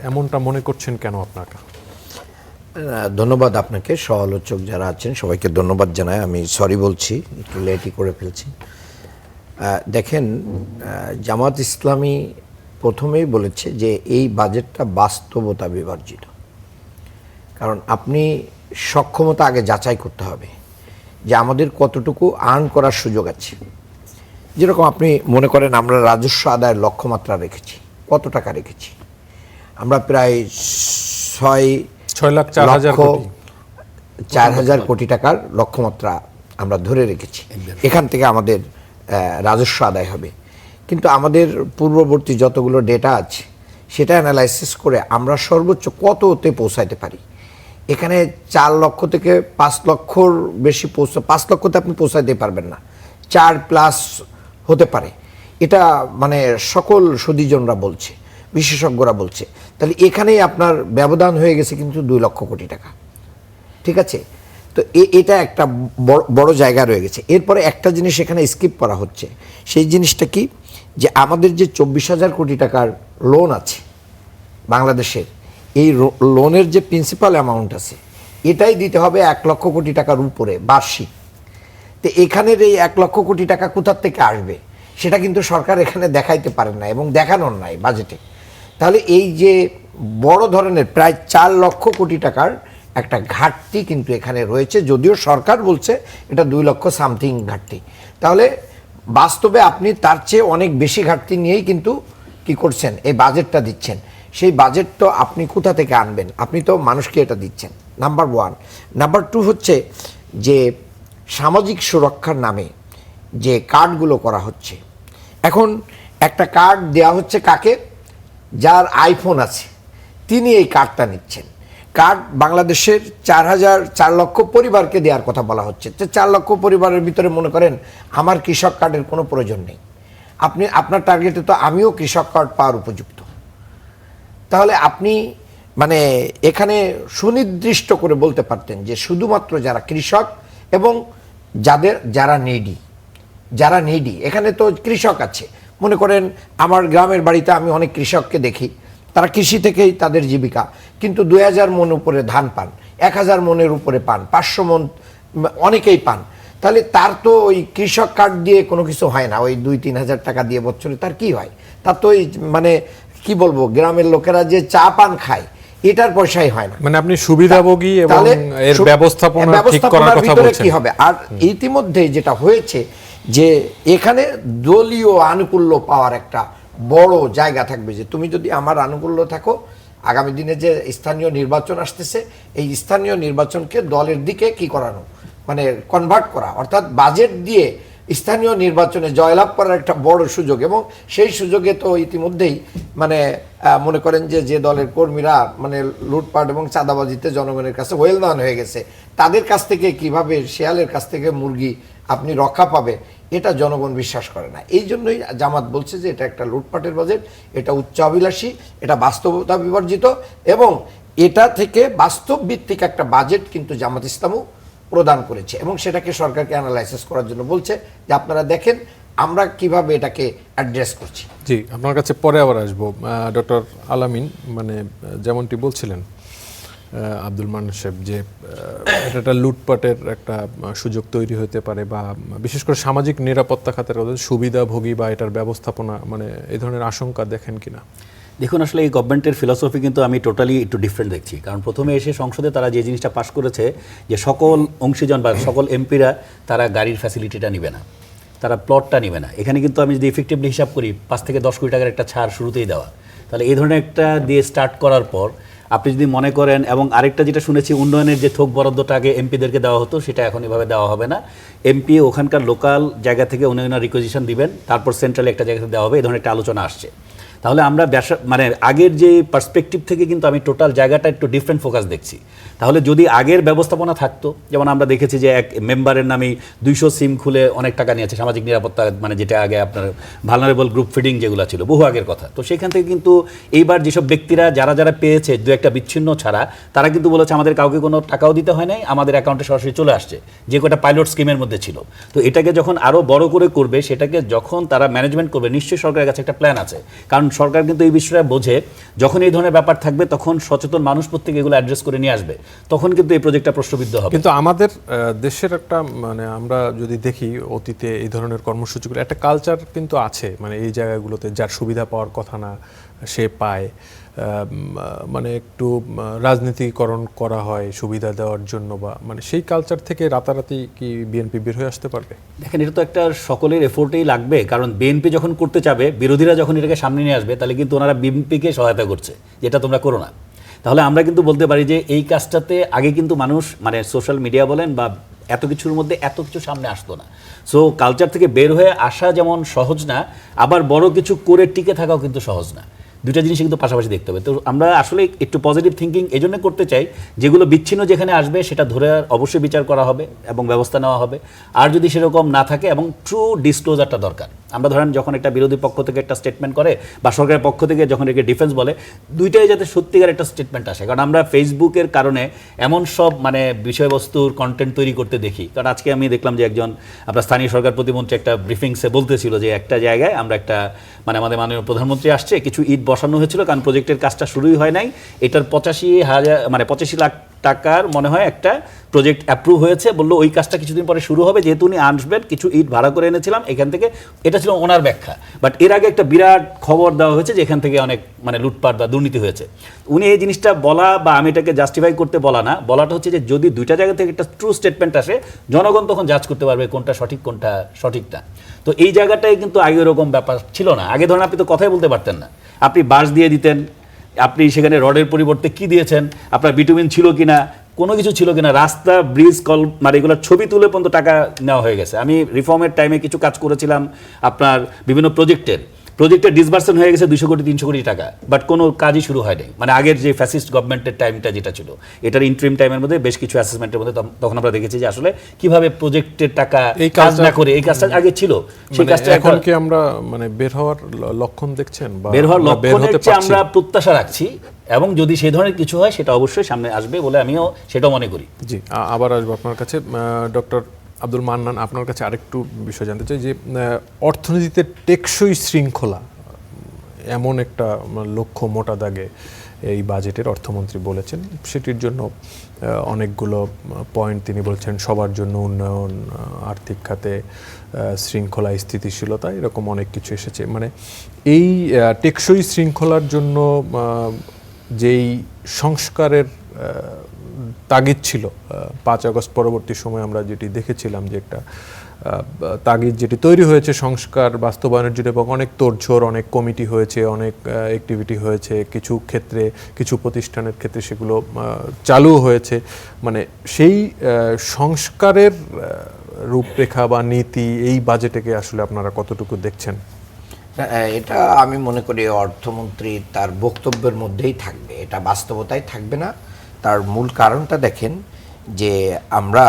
এমনটা মনে করছেন কেন আপনাকে? ধন্যবাদ আপনাকে, সহ-আলোচক যারা আছেন সবাইকে ধন্যবাদ জানাই। আমি সরি বলছি, একটু লেটই করে ফেলছি। দেখেন, জামাত ইসলামী প্রথমেই বলেছে যে এই বাজেটটা বাস্তবতা বিবর্জিত। কারণ আপনি সক্ষমতা আগে যাচাই করতে হবে যে আমাদের কতটুকু আর্ন করার সুযোগ আছে। যেরকম আপনি মনে করেন আমরা রাজস্ব আদায়ের লক্ষ্যমাত্রা রেখেছি, কত টাকা রেখেছি? আমরা প্রায় 6,04,000 কোটি টাকার লক্ষ্যমাত্রা আমরা ধরে রেখেছি। এখান থেকে আমাদের রাজস্ব আদায় হবে। কিন্তু আমাদের পূর্ববর্তী যতগুলো ডেটা আছে সেটা অ্যানালাইসিস করে আমরা সর্বোচ্চ কততে পৌঁছাইতে পারি। এখানে 4 লক্ষ থেকে 5 লক্ষর বেশি 5 লক্ষতে আপনি পৌঁছাইতে পারবেন না, 4+ হতে পারে। এটা মানে সকল সুদীজনরা বলছে, বিশেষজ্ঞরা বলছে। তাহলে এখানেই আপনার ব্যবধান হয়ে গেছে কিন্তু 2 লক্ষ কোটি টাকা। ঠিক আছে, তো এটা একটা বড় জায়গা রয়ে গেছে। এরপরে একটা জিনিস এখানে স্কিপ করা হচ্ছে, সেই জিনিসটা কি, যে আমাদের যে 24,000 কোটি টাকার লোন আছে বাংলাদেশের, এই লোনের যে প্রিন্সিপাল অ্যামাউন্ট আছে এটাই দিতে হবে 1 লক্ষ কোটি টাকার উপরে বার্ষিক। তো এখানের এই 1 লক্ষ কোটি টাকা কোথার থেকে আসবে সেটা কিন্তু সরকার এখানে দেখাইতে পারেন না এবং দেখানোর নাই বাজেটে। তাহলে এই যে বড় ধরনের প্রায় 4 লক্ষ কোটি টাকার একটা ঘাটতি কিন্তু এখানে রয়েছে, যদিও সরকার বলছে এটা 2 লক্ষ সামথিং ঘাটতি। তাহলে বাস্তবে আপনি তার চেয়ে অনেক বেশি ঘাটতি নিয়েই কিন্তু কি করছেন, এই বাজেটটা দিচ্ছেন। সেই বাজেট তো আপনি কোথা থেকে আনবেন? আপনি তো মানুষকে এটা দিচ্ছেন, নাম্বার 1। নাম্বার 2 হচ্ছে যে সামাজিক সুরক্ষার নামে যে কার্ডগুলো করা হচ্ছে, এখন একটা কার্ড দেওয়া হচ্ছে কাকে? যার আইফোন আছে তিনি এই কার্ডটা নিচ্ছেন। কার্ড বাংলাদেশের 4 লক্ষ পরিবারকে দেওয়ার কথা বলা হচ্ছে। তো 4 লক্ষ পরিবারের ভিতরে মনে করেন আমার কৃষক কার্ডের কোনো প্রয়োজন নেই, আপনার টার্গেটে তো আমিও কৃষক কার্ড পাওয়ার উপযুক্ত। তাহলে আপনি মানে এখানে সুনির্দিষ্ট করে বলতে পারতেন যে শুধুমাত্র যারা কৃষক এবং যারা নিডি, এখানে তো কৃষক আছে। মনে করেন আমার গ্রামের বাড়িতে আমি অনেক কৃষককে দেখি, তারা কৃষি থেকেই তাদের জীবিকা, কিন্তু 2000 মন উপরে ধান পান, 1000 মনের উপরে পান, 500 মন অনেকেই পান। তাহলে তার তো ওই কৃষক কার্ড দিয়ে কোনো কিছু হয় না। ওই 2-3 হাজার টাকা দিয়ে বছরে তার কি হয়? তার তো ওই মানে কি বলবো, গ্রামের লোকেরা যে চা পান খায় এটার পয়সাই হয় না। মানে আপনি সুবিধাভোগী এবং এর ব্যবস্থাপনা ঠিক করার কথা বলছেন। কি হবে? আর ইতিমধ্যে যেটা হয়েছে যে এখানে দলীয় আনুকূল্য পাওয়ার একটা বড় জায়গা থাকবে, যে তুমি যদি আমার আনুকূল্য থাকো আগামী দিনে যে স্থানীয় নির্বাচন আসতেছে, এই স্থানীয় নির্বাচনকে দলের দিকে কি করানো, মানে কনভার্ট করা, অর্থাৎ বাজেট দিয়ে স্থানীয় নির্বাচনে জয়লাভ করার একটা বড় সুযোগ। এবং সেই সুযোগে তো ইতিমধ্যেই মানে মনে করেন যে দলের কর্মীরা মানে লুটপাট এবং চাঁদাবাজিতে জনগণের কাছে ওয়েল নন হয়ে গেছে, তাদের কাছ থেকে কিভাবে শেয়ালের কাছ থেকে মুরগি আপনি রক্ষা পাবে, এটা জনগণ বিশ্বাস করে না। এই জন্যই জামাত বলছে যে এটা একটা লুটপাটের বাজেট, এটা উচ্চাভিলাষী, এটা বাস্তবতা বিবর্জিত, এবং এটা থেকে বাস্তব ভিত্তিক একটা বাজেট কিন্তু জামাত ইসলামও প্রদান করেছে, এবং সেটাকে সরকারকে অ্যানালাইসিস করার জন্য বলছে যে আপনারা দেখেন আমরা কিভাবে এটাকে অ্যাড্রেস করছি। জি, আপনার কাছে পরে আবার আসবো। ডক্টর আলামিন, মানে যেমনটি বলছিলেন আব্দুল মান্নান সাহেব, যে এটা একটা লুটপাটের একটা সুযোগ তৈরি হতে পারে, বা বিশেষ করে সামাজিক নিরাপত্তা খাতের সুবিধাভোগী বা এটার ব্যবস্থাপনা, মানে এই ধরনের আশঙ্কা দেখেন কিনা? দেখুন, আসলে এই গভর্নমেন্টের ফিলসফি কিন্তু আমি টোটালি একটু ডিফারেন্ট দেখছি। কারণ প্রথমে এসে সংসদে তারা যে জিনিসটা পাশ করেছে যে সকল অংশীজন বা সকল এমপিরা তারা গাড়ির ফ্যাসিলিটিটা নেবে না, তারা প্লটটা নেবে না। এখানে কিন্তু আমি যদি ইফেক্টিভলি হিসাব করি 5 থেকে 10 কোটি টাকার একটা ছাড় শুরুতেই দেওয়া, তাহলে এই ধরনের একটা দিয়ে স্টার্ট করার পর আপনি যদি মনে করেন, এবং আরেকটা যেটা শুনেছি উন্নয়নের যে থোক বরাদ্দটা আগে এমপিদেরকে দেওয়া হতো সেটা এখন এভাবে দেওয়া হবে না, এমপি ওখানকার লোকাল জায়গা থেকে উন্নয়নের রিকোজিশন দিবেন, তারপর সেন্ট্রালি একটা জায়গাতে দেওয়া হবে, এই ধরনের একটা আলোচনা আসছে। তাহলে আমরা মানে আগের যে পার্সপেক্টিভ থেকে কিন্তু আমি টোটাল জায়গাটা একটু ডিফারেন্ট ফোকাস দেখছি। তাহলে যদি আগের ব্যবস্থাপনা থাকতো, যেমন আমরা দেখেছি যে এক মেম্বারের নামে 200 সিম খুলে অনেক টাকা নিয়েছে সামাজিক নিরাপত্তা, মানে যেটা আগে আপনার ভালনারেবল গ্রুপ ফিডিং যেগুলো ছিল বহু আগের কথা, তো সেখান থেকে কিন্তু এইবার যেসব ব্যক্তিরা যারা পেয়েছে দু একটা বিচ্ছিন্ন ছাড়া, তারা কিন্তু বলেছে আমাদের কাউকে কোনো টাকাও দিতে হয় নাই, আমাদের অ্যাকাউন্টে সরাসরি চলে আসছে, যে কটা পাইলট স্কিমের মধ্যে ছিল। তো এটাকে যখন আরও বড় করে করবে, সেটাকে যখন তারা ম্যানেজমেন্ট করবে, নিশ্চয়ই সরকারের কাছে একটা প্ল্যান আছে। কারণ সরকার কিন্তু এই বিষয়টা বোঝে, যখন এই ধরনের ব্যাপার থাকবে তখন সচেতন মানুষ প্রত্যেকে এগুলো অ্যাড্রেস করে নিয়ে আসবে, তখন কিন্তু এই প্রজেক্টটা প্রশ্নবিদ্ধ হবে। কিন্তু আমাদের দেশের একটা, মানে আমরা যদি দেখি অতীতে এই ধরনের কর্মসূচিগুলো একটা কালচার কিন্তু আছে, মানে এই জায়গাগুলোতে যার সুবিধা পাওয়ার কথা না সে পায়, মানে একটু রাজনীতিকরণ করা হয় সুবিধা দেওয়ার জন্য, বা মানে সেই কালচার থেকে রাতারাতি কি বিএনপি বের হয়ে আসতে পারবে? দেখেন, এটা তো একটা সকলের এফোর্টেই লাগবে, কারণ বিএনপি যখন করতে চাবে, বিরোধীরা যখন এটাকে সামনে নিয়ে আসবে, তাহলে কিন্তু ওনারা বিএনপিকে সহায়তা করছে যেটা তোমরা করো না। তাহলে আমরা কিন্তু বলতে পারি যে এই কাজটাতে আগে কিন্তু মানুষ, মানে সোশ্যাল মিডিয়া বলেন বা এত কিছুর মধ্যে এত কিছু সামনে আসতো না। সো কালচার থেকে বের হয়ে আসা যেমন সহজ না, আবার বড় কিছু করে টিকে থাকাও কিন্তু সহজ না। দুইটা জিনিস কিন্তু পাশাপাশি দেখতে হবে। তো আমরা আসলে একটু পজিটিভ থিঙ্কিং এই জন্য করতে চাই, যেগুলো বিচ্ছিন্ন যেখানে আসবে সেটা ধরে অবশ্যই বিচার করা হবে এবং ব্যবস্থা নেওয়া হবে। আর যদি সেরকম না থাকে, এবং ট্রু ডিসক্লোজারটা দরকার। আমরা ধরেন যখন একটা বিরোধী পক্ষ থেকে একটা স্টেটমেন্ট করে বা সরকারের পক্ষ থেকে যখন একে ডিফেন্স বলে, দুইটাই যাতে সত্যিকার একটা স্টেটমেন্ট আসে। কারণ আমরা ফেসবুকের কারণে এমন সব মানে বিষয়বস্তুর কন্টেন্ট তৈরি করতে দেখি। কারণ আজকে আমি দেখলাম যে একজন আপনার স্থানীয় সরকার প্রতিমন্ত্রী একটা ব্রিফিংসে বলতেছিল যে একটা জায়গায় আমরা একটা, মানে আমাদের মাননীয় প্রধানমন্ত্রী আসছে, কিছু ইট বসানো হয়েছিল, কারণ প্রজেক্টের কাজটা শুরুই হয় নাই, এটার 85 লাখ টাকার মনে হয় একটা প্রজেক্ট অ্যাপ্রুভ হয়েছে, বললো ওই কাজটা কিছুদিন পরে শুরু হবে, যেহেতু উনি আসবেন, কিছু ইট ভাড়া করে এনেছিলাম এখান থেকে, এটা ছিল ওনার ব্যাখ্যা। বাট এর আগে একটা বিরাট খবর দেওয়া হয়েছে যে এখান থেকে অনেক মানে লুটপাট বা দুর্নীতি হয়েছে। উনি এই জিনিসটা বলা, বা আমি এটাকে জাস্টিফাই করতে বলা না, বলাটা হচ্ছে যে যদি দুইটা জায়গা থেকে একটা ট্রু স্টেটমেন্ট আসে, জনগণ তখন জাজ করতে পারবে কোনটা সঠিক কোনটা সঠিক না। তো এই জায়গাটাই কিন্তু আগে এরকম ব্যাপার ছিল না। আগে ধরেন আপনি তো কথাই বলতে পারতেন না, আপনি বাঁশ দিয়ে দিতেন, আপনি সেখানে রডের পরিবর্তে কি দিয়েছেন, আপনার বিটুমিন ছিল কিনা, কোনো কিছু ছিল কিনা, রাস্তা ব্রিজ কল মানে এগুলোর ছবি তুলে পর্যন্ত টাকা নেওয়া হয়ে গেছে। আমি রিফর্মের টাইমে কিছু কাজ করেছিলাম আপনার বিভিন্ন প্রজেক্টের ডিসবার্সন হয়ে গেছে 200 কোটি 300 কোটি টাকা, বাট কোনো কাজই শুরু হয়নি। মানে আগের যে ফ্যাসিস্ট গভর্নমেন্টের টাইমটা যেটা ছিল, এটার ইন্ট্রিম টাইমের মধ্যে বেশ কিছু অ্যাসেসমেন্টের মধ্যে তখন আমরা দেখেছি যে আসলে কিভাবে প্রজেক্টের টাকা কাজ না করে এই কাজটা আগে ছিল, সেই কাজটা এখন কি আমরা মানে বের হওয়ার লক্ষণ দেখছেন, বা বের হওয়ার লক্ষণের চেয়ে আমরা প্রত্যাশা রাখছি, এবং যদি সেই ধরনের কিছু হয় সেটা অবশ্যই সামনে আসবে বলে আমিও সেটাও মনে করি। জি, আবার আসবো আপনার কাছে ডক্টর আব্দুল মান্নান, আপনার কাছে আরেকটু বিষয় জানতে চাই যে অর্থনীতিতে টেকসই শৃঙ্খলা এমন একটা লক্ষ্য মোটা দাগে এই বাজেটের অর্থমন্ত্রী বলেছেন। সেটির জন্য অনেকগুলো পয়েন্ট তিনি বলছেন, সবার জন্য উন্নয়ন, আর্থিক খাতে শৃঙ্খলা, স্থিতিশীলতা, এরকম অনেক কিছু এসেছে। মানে এই টেকসই শৃঙ্খলার জন্য যেই সংস্কারের তাগিদ ছিল 5 আগস্ট পরবর্তী সময় আমরা যেটি দেখেছিলাম যে একটা তাগিদ যেটি তৈরি হয়েছে সংস্কার বাস্তবায়নের জন্য, এবং অনেক তোড়জোড়, অনেক কমিটি হয়েছে, অনেক অ্যাক্টিভিটি হয়েছে, কিছু ক্ষেত্রে কিছু প্রতিষ্ঠানের ক্ষেত্রে সেগুলো চালু হয়েছে। মানে সেই সংস্কারের রূপরেখা বা নীতি এই বাজেটকে আসলে আপনারা কতটুকু দেখছেন? এটা আমি মনে করি অর্থমন্ত্রী তার বক্তব্যের মধ্যেই থাকবে, এটা বাস্তবতায় থাকবে না। তার মূল কারণটা দেখেন যে আমরা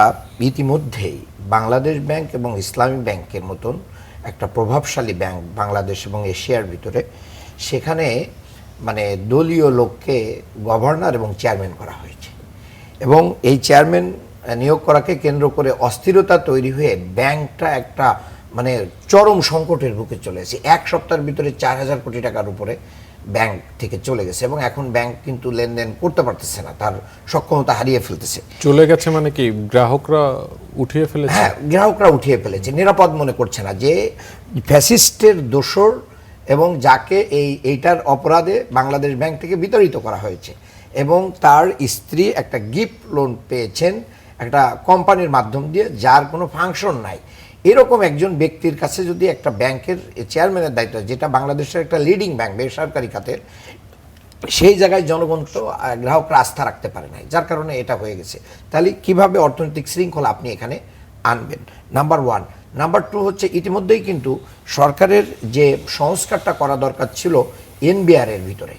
ইতিমধ্যেই বাংলাদেশ ব্যাংক এবং ইসলামী ব্যাংকের মতন একটা প্রভাবশালী ব্যাংক বাংলাদেশ এবং এশিয়ার ভিতরে, সেখানে মানে দলীয় লোককে গভর্নর এবং চেয়ারম্যান করা হয়েছে, এবং এই চেয়ারম্যান নিয়োগ করাকে কেন্দ্র করে অস্থিরতা তৈরি হয়ে ব্যাংকটা একটা মানে চরম সংকটের বুকে চলে এসেছে। 1 সপ্তাহের ভিতরে 4,000 কোটি টাকার উপরে ব্যাংক থেকে চলে গেছে, এবং এখন ব্যাংক কিন্তু লেনদেন করতে পারতেছে না, তার সক্ষমতা হারিয়ে ফেলতেছে। চলে গেছে মানে কি গ্রাহকরা উঠিয়ে ফেলেছে? হ্যাঁ, গ্রাহকরা উঠিয়ে ফেলেছে, নিরাপদ মনে করছে না, যে ফ্যাসিস্টের দোসর এবং যাকে এইটার অপরাধে বাংলাদেশ ব্যাংক থেকে বিতাড়িত করা হয়েছে, এবং তার স্ত্রী একটা গিফট লোন পেয়েছেন একটা কোম্পানির মাধ্যম দিয়ে, যার কোনো ফাংশন নাই। এরকম একজন ব্যক্তির কাছে যদি একটা ব্যাংকের চেয়ারম্যানের দায়িত্ব, যেটা বাংলাদেশের একটা লিডিং ব্যাংক বেসরকারি খাতের, সেই জায়গায় জনগণ তো গ্রাহকরা আস্থা রাখতে পারে নাই, যার কারণে এটা হয়ে গেছে। তাহলে কিভাবে অর্থনৈতিক শৃঙ্খলা আপনি এখানে আনবেন? নাম্বার 1। নাম্বার 2 হচ্ছে ইতিমধ্যেই কিন্তু সরকারের যে সংস্কারটা করা দরকার ছিল এনবিআর এর ভিতরে,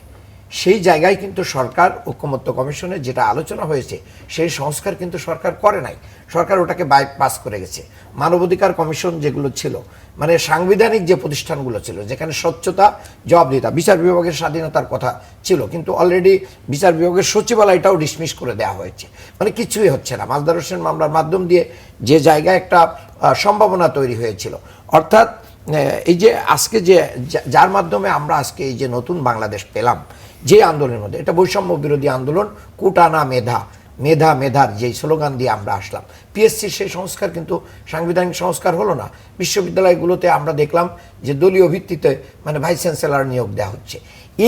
সেই জায়গায় কিন্তু সরকার ঐকমত্য কমিশনে যেটা আলোচনা হয়েছে সেই সংস্কার কিন্তু সরকার করে নাই, সরকার ওটাকে বাইপাস করে গেছে। মানবাধিকার কমিশন যেগুলো ছিল, মানে সাংবিধানিক যে প্রতিষ্ঠানগুলো ছিল, যেখানে স্বচ্ছতা, জবাবদিহিতা, বিচার বিভাগের স্বাধীনতার কথা ছিল, কিন্তু অলরেডি বিচার বিভাগের সচিবালয়টাও ডিসমিস করে দেওয়া হয়েছে, মানে কিছুই হচ্ছে না। মাজদার হোসেন মামলার মাধ্যম দিয়ে যে জায়গায় একটা সম্ভাবনা তৈরি হয়েছিল, অর্থাৎ এই যে আজকে যে যার মাধ্যমে আমরা আজকে এই যে নতুন বাংলাদেশ পেলাম, যে আন্দোলনের মধ্যে, এটা বৈষম্য বিরোধী আন্দোলন, কুটানা মেধা, মেধা মেধার যেই স্লোগান দিয়ে আমরা আসলাম, পিএসসির সেই সংস্কার কিন্তু সাংবিধানিক সংস্কার হলো না। বিশ্ববিদ্যালয়গুলোতে আমরা দেখলাম যে দলীয় ভিত্তিতে মানে ভাইস চ্যান্সেলর নিয়োগ দেওয়া হচ্ছে।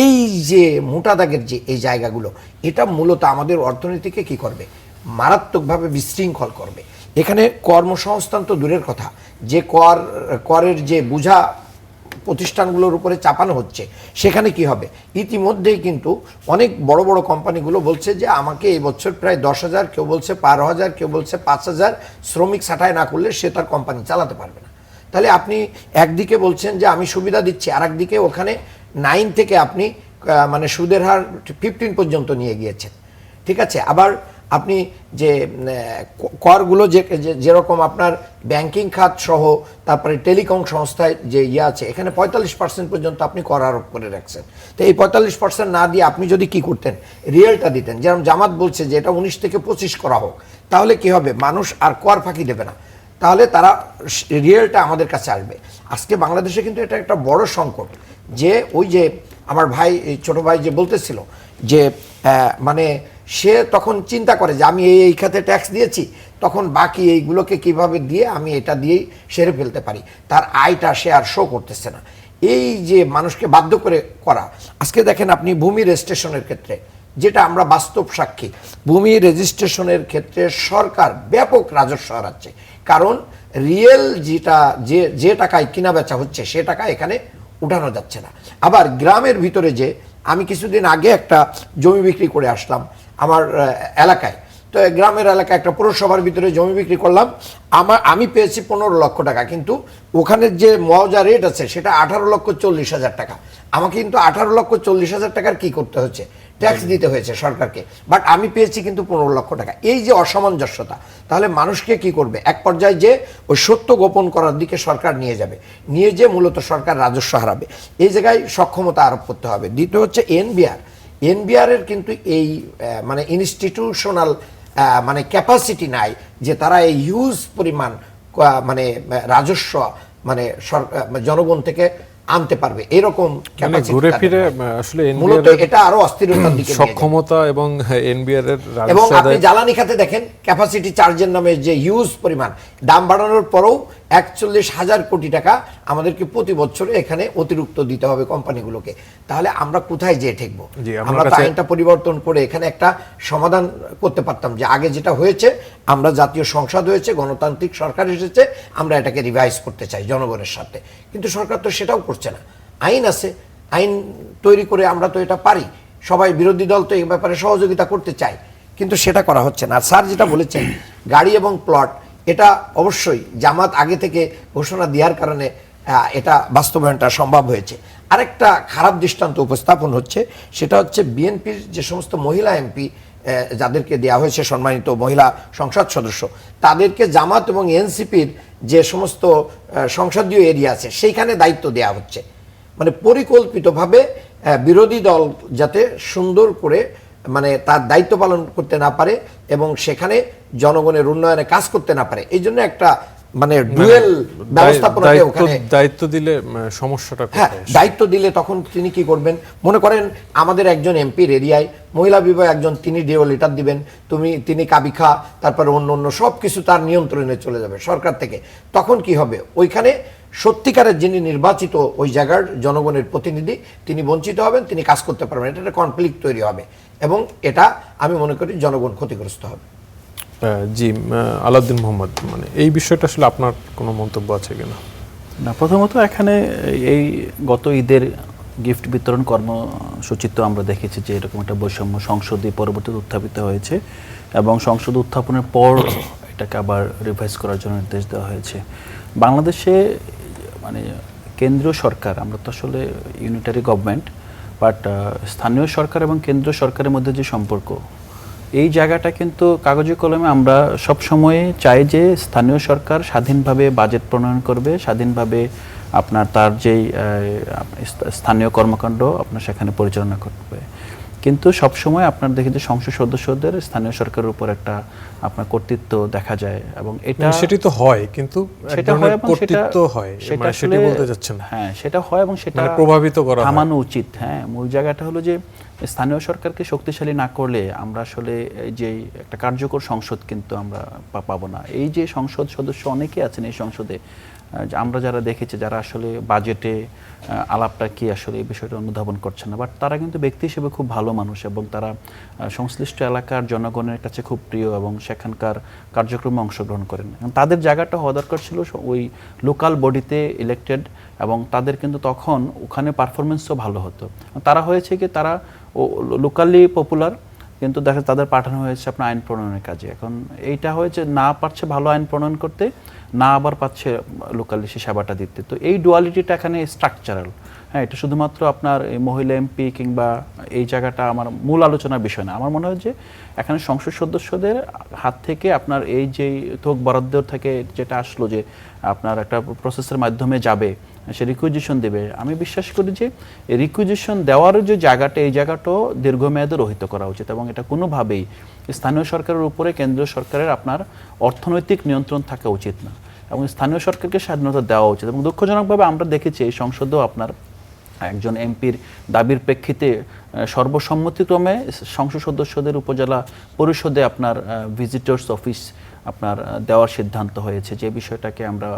এই যে মোটা দাগের যে এই জায়গাগুলো, এটা মূলত আমাদের অর্থনীতিকে কি করবে? মারাত্মকভাবে বিশৃঙ্খল করবে। এখানে কর্মসংস্থান তো দূরের কথা, যে করের যে বোঝা প্রতিষ্ঠানগুলোর উপরে চাপানো হচ্ছে, সেখানে কি হবে? ইতিমধ্যেই কিন্তু অনেক বড় বড় কোম্পানিগুলো বলছে যে আমাকে এই বছর প্রায় 10,000, কেউ বলছে 12,000, কেউ বলছে 5,000 শ্রমিক ছাঁটাই না করলে সে তার কোম্পানি চালাতে পারবে না। তাহলে আপনি একদিকে বলছেন যে আমি সুবিধা দিচ্ছি, আর একদিকে ওখানে 9 থেকে আপনি মানে সুদের হার 15 পর্যন্ত নিয়ে গিয়েছেন, ঠিক আছে। আবার আপনি যে করগুলো যেরকম আপনার ব্যাংকিং খাত সহ, তারপরে টেলিকম সংস্থায় যে আছে, এখানে 45% পর্যন্ত আপনি কর আরোপ করে রাখছেন। তো এই 45% না দিয়ে আপনি যদি কি করতেন, রিয়েলটা দিতেন, যেরকম জামাত বলছে যে এটা 19 থেকে 25 করা হোক, তাহলে কি হবে? মানুষ আর কর ফাঁকি দেবে না, তাহলে তারা রিয়েলটা আমাদের কাছে আসবে। আজকে বাংলাদেশে কিন্তু এটা একটা বড় সংকট, যে ওই যে আমার ভাই, ছোট ভাই যে বলতেছিল যে মানে সে তখন চিন্তা করে যে আমি এই খাতে ট্যাক্স দিয়েছি, তখন বাকি এইগুলোকে কিভাবে দিয়ে আমি এটা দিয়েই সেরে ফেলতে পারি, তার আয়টা সে আর শো করতেছে না। এই যে মানুষকে বাধ্য করে করা, আজকে দেখেন আপনি ভূমি রেজিস্ট্রেশনের ক্ষেত্রে, যেটা আমরা বাস্তব সাক্ষী, ভূমি রেজিস্ট্রেশনের ক্ষেত্রে সরকার ব্যাপক রাজস্ব হারাচ্ছে, কারণ রিয়েল যে টাকায় কিনা বেচা হচ্ছে সে টাকা এখানে উঠানো যাচ্ছে না। আবার গ্রামের ভিতরে যে আমি কিছুদিন আগে একটা জমি বিক্রি করে আসলাম আমার এলাকায়, তো গ্রামের এলাকায় একটা পৌরসভার ভিতরে জমি বিক্রি করলাম, আমি পেয়েছি 15 লক্ষ টাকা, কিন্তু ওখানের যে মওজা রেট আছে সেটা 18,40,000 টাকা। আমাকে কিন্তু 18,40,000 টাকার কি করতে হচ্ছে? ট্যাক্স দিতে হয়েছে সরকারকে, বাট আমি পেয়েছি কিন্তু 15 লক্ষ টাকা। এই যে অসামঞ্জস্যতা, তাহলে মানুষকে কি করবে? এক পর্যায়ে যে ওই সত্য গোপন করার দিকে সরকার নিয়ে যাবে, নিয়ে যে মূলত সরকার রাজস্ব হারাবে। এই জায়গায় সক্ষমতা আরোপ করতে হবে। দ্বিতীয় হচ্ছে এনবিআর এর কিন্তু এই মানে ইনস্টিটিউশনাল মানে ক্যাপাসিটি নাই যে তারা এই হিউজ পরিমাণ মানে রাজস্ব মানে জনগণ থেকে আনতে পারবে, এরকম ঘুরে ফিরে আসলে মূলত এটা আরো অস্থিরতার দিকে সক্ষমতা এবং এনবিআর এর এবং আপনি জ্বালানি খাতে দেখেন ক্যাপাসিটি চার্জের নামে যে হিউজ পরিমাণ দাম বাড়ানোর পরেও 41,000 কোটি টাকা আমাদেরকে প্রতি বছরে এখানে অতিরিক্ত দিতে হবে কোম্পানিগুলোকে। তাহলে আমরা কোথায় যেয়ে ঠেকবো? জি, আপনার আমরা তো কাছে- আইনটা পরিবর্তন করে এখানে একটা সমাধান করতে পারতাম যে আগে যেটা হয়েছে, আমরা জাতীয় সংসদ হয়েছে, গণতান্ত্রিক সরকার এসেছে, আমরা এটাকে রিভাইজ করতে চাই জনগণের সাথে। কিন্তু সরকার তো সেটাও করছে না। আইন আছে, আইন তৈরি করে আমরা তো এটা পারি, সবাই বিরোধী দল তো এই ব্যাপারে সহযোগিতা করতে চায়, কিন্তু সেটা করা হচ্ছে না। আর স্যার যেটা বলেছেন গাড়ি এবং প্লট, এটা অবশ্যই জামাত আগে থেকে ঘোষণা দেওয়ার কারণে এটা বাস্তবায়নটা সম্ভব হয়েছে। আরেকটা খারাপ দৃষ্টান্ত উপস্থাপন হচ্ছে, সেটা হচ্ছে বিএনপির যে সমস্ত মহিলা এমপি যাদেরকে দেওয়া হয়েছে সম্মানিত মহিলা সংসদ সদস্য, তাদেরকে জামাত এবং এনসিপির যে সমস্ত সংসদীয় এরিয়া আছে সেইখানে দায়িত্ব দেওয়া হচ্ছে। মানে পরিকল্পিতভাবে বিরোধী দল যাতে সুন্দর করে মানে তার দায়িত্ব পালন করতে না পারে এবং সেখানে জনগণের উন্নয়নে কাজ করতে না পারে, এই জন্য একটা মানে ডুয়েল ব্যবস্থাপনাকে ওখানে দায়িত্ব দিলে সমস্যাটা হ্যাঁ কোথায়? দায়িত্ব দিলে তখন তিনি কি করবেন? মনে করেন আমাদের একজন এমপির এরিয়ায় মহিলা বিভাগ একজন, তিনি ডিও লিটার দিবেন, তিনি কাবিখা, তারপরে অন্য অন্য সব কিছু তার নিয়ন্ত্রণে চলে যাবে সরকার থেকে। তখন কি হবে? ওইখানে সত্যিকারের যিনি নির্বাচিত ওই জায়গার জনগণের প্রতিনিধি, তিনি বঞ্চিত হবেন, তিনি কাজ করতে পারবেন। এটা একটা কনফ্লিক্ট তৈরি হবে এবং এটা আমি মনে করি জনগণ ক্ষতিগ্রস্ত হবে। জি, আলাউদ্দিন মোহাম্মদ, মানে এই বিষয়টা আসলে আপনার কোনো মন্তব্য আছে কিনা? না, প্রথমত এখানে এই গত ঈদের গিফট বিতরণ কর্মসূচিতে আমরা দেখেছি যে এরকম একটা বৈষম্য সংসদে পরবর্তীতে উত্থাপিত হয়েছে এবং সংসদ উত্থাপনের পর এটাকে আবার রিভাইজ করার জন্য নির্দেশ দেওয়া হয়েছে। বাংলাদেশে মানে কেন্দ্রীয় সরকার, আমরা তো আসলে ইউনিটারি গভর্নমেন্ট, বাট স্থানীয় সরকার এবং কেন্দ্রীয় সরকারের মধ্যে যে সম্পর্ক, এই জায়গাটা কিন্তু কাগজে কলমে আমরা সব সময় চাই যে স্থানীয় সরকার স্বাধীনভাবে বাজেট প্রণয়ন করবে, স্বাধীনভাবে আপনার তার যেই স্থানীয় কর্মকাণ্ড আপনার সেখানে পরিচালনা করবে। কিন্তু সব সময় আপনার দেখি যে সংসদ সদস্যদের স্থানীয় সরকারের উপর একটা আপনার কর্তৃত্ব দেখা যায় এবং এটা সেটি তো হয়, কিন্তু এক সেটা ধরনের হয় এবং কর্তৃত্ব হয়, মানে সেটি আসলে- বলতে যাচ্ছেন না। হ্যাঁ, সেটা হয় এবং সেটা মানে প্রভাবিত করা হয়। থামানো উচিত। হ্যাঁ, মূল জায়গাটা হলো যে স্থানীয় সরকারকে শক্তিশালী না করলে আমরা আসলে এই যে একটা কার্যকর সংসদ কিন্তু আমরা পাবো না। এই যে সংসদ সদস্য অনেকে আছেন এই সংসদে, আমরা যারা দেখেছি যারা আসলে বাজেটে আলাপটা কি আসলে এই বিষয়টা অনুধাবন করছে না, বাট তারা কিন্তু ব্যক্তি হিসেবে খুব ভালো মানুষ এবং তারা সংশ্লিষ্ট এলাকার জনগণের কাছে খুব প্রিয় এবং সেখানকার কার্যক্রমে অংশগ্রহণ করেন। তাদের জায়গাটা হওয়া দরকার ছিল ওই লোকাল বডিতে ইলেক্টেড এবং তাদের কিন্তু তখন ওখানে পারফরমেন্সও ভালো হতো। তারা হয়েছে কি তারা লোকালি পপুলার, কিন্তু দেখা তাদের পাঠানো হয়েছে আপনার আইন প্রণয়নের কাজে। এখন এইটা হয়েছে না পারছে ভালো আইন প্রণয়ন করতে, না আবার পাচ্ছে লোকালি সে সেবাটা দিতে। তো এই ডুয়ালিটিটা এখানে স্ট্রাকচারাল। হ্যাঁ, এটা শুধুমাত্র আপনার এই মহিলা এমপি কিংবা এই জায়গাটা আমার মূল আলোচনার বিষয় না। আমার মনে হয় যে এখানে সংসদ সদস্যদের হাত থেকে আপনার এই যে থোক বরাদ্দ থেকে যেটা আসলো যে আপনার একটা প্রসেসের মাধ্যমে যাবে, সে রিকুইজিশন দেবে, আমি বিশ্বাস করি যে রিকুইজিশন দেওয়ার যে জায়গাটা, এই জায়গাটাও দীর্ঘমেয়াদে রহিত করা উচিত এবং এটা কোনোভাবেই স্থানীয় সরকারের উপরে কেন্দ্রীয় সরকারের আপনার অর্থনৈতিক নিয়ন্ত্রণ থাকা উচিত না এবং স্থানীয় সরকারকে স্বাধীনতা দেওয়া উচিত। এবং দুঃখজনকভাবে আমরা দেখেছি এই সংসদেও আপনার একজন এমপির দাবির প্রেক্ষিতে সর্বসম্মতিক্রমে সংসদ সদস্যদের উপজেলা পরিষদে আপনার ভিজিটর্স অফিস আপনার দেওয়ার সিদ্ধান্ত হয়েছে, যে বিষয়টাকে আমরা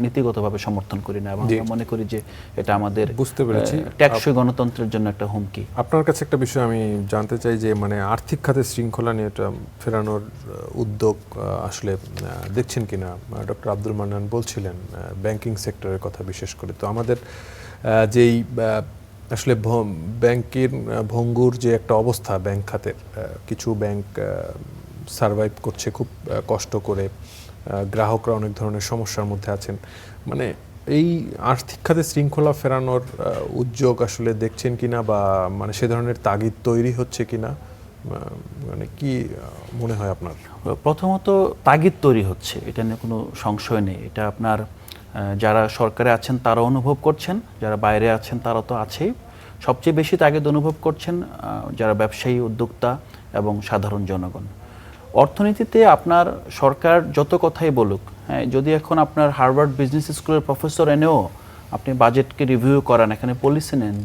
নীতিগতভাবে সমর্থন করি না এবং আমরা মনে করি যে এটা আমাদের বুঝতে পেরেছি টেকসই গণতন্ত্রের জন্য একটা হুমকি। আপনার কাছে একটা বিষয় আমি জানতে চাই যে মানে আর্থিক খাতে শৃঙ্খলা নিয়ে এটা ফেরানোর উদ্যোগ আসলে দেখছেন কিনা? ডক্টর আব্দুল মান্নান বলছিলেন ব্যাংকিং সেক্টরের কথা বিশেষ করে। তো আমাদের যেই আসলে ব্যাংকের ভঙ্গুর যে একটা অবস্থা, ব্যাংক খাতের কিছু ব্যাংক সারভাইভ করছে খুব কষ্ট করে, গ্রাহকরা অনেক ধরনের সমস্যার মধ্যে আছেন। মানে এই আর্থিক খাতে শৃঙ্খলা ফেরানোর উদ্যোগ আসলে দেখছেন কিনা বা মানে সে ধরনের তাগিদ তৈরি হচ্ছে কিনা, মানে কি মনে হয় আপনার? প্রথমত তাগিদ তৈরি হচ্ছে, এটা নিয়ে কোনো সংশয় নেই। এটা আপনার যারা সরকারে আছেন তারা অনুভব করছেন, যারা বাইরে আছেন তারা তো আছেই। সবচেয়ে বেশি তাগিদ অনুভব করছেন যারা ব্যবসায়ী, উদ্যোক্তা এবং সাধারণ জনগণ। অর্থনীতিতে আপনার সরকার যত কথাই বলুক, হ্যাঁ, যদি এখন আপনার হার্ভার্ড বিজনেস স্কুলের প্রফেসর এনেও আপনি বাজেটকে রিভিউ করান, এখানে পলিসি নেন,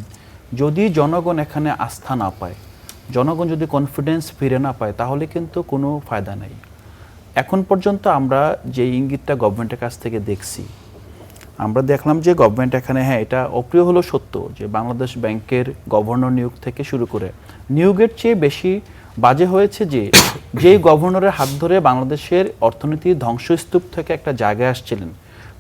যদি জনগণ এখানে আস্থা না পায়, জনগণ যদি কনফিডেন্স ফিরে না পায়, তাহলে কিন্তু কোনো ফায়দা নেই। এখন পর্যন্ত আমরা যে ইঙ্গিতটা গভর্নমেন্টের কাছ থেকে দেখছি, আমরা দেখলাম যে গভর্নমেন্ট এখানে, হ্যাঁ এটা অপ্রিয় হলো সত্য যে বাংলাদেশ ব্যাংকের গভর্নর নিয়োগ থেকে শুরু করে নিয়োগের চেয়ে বেশি বাজে হয়েছে যে যেই গভর্নরের হাত ধরে বাংলাদেশের অর্থনীতি ধ্বংসস্তূপ থেকে একটা জায়গায় আসছিলেন,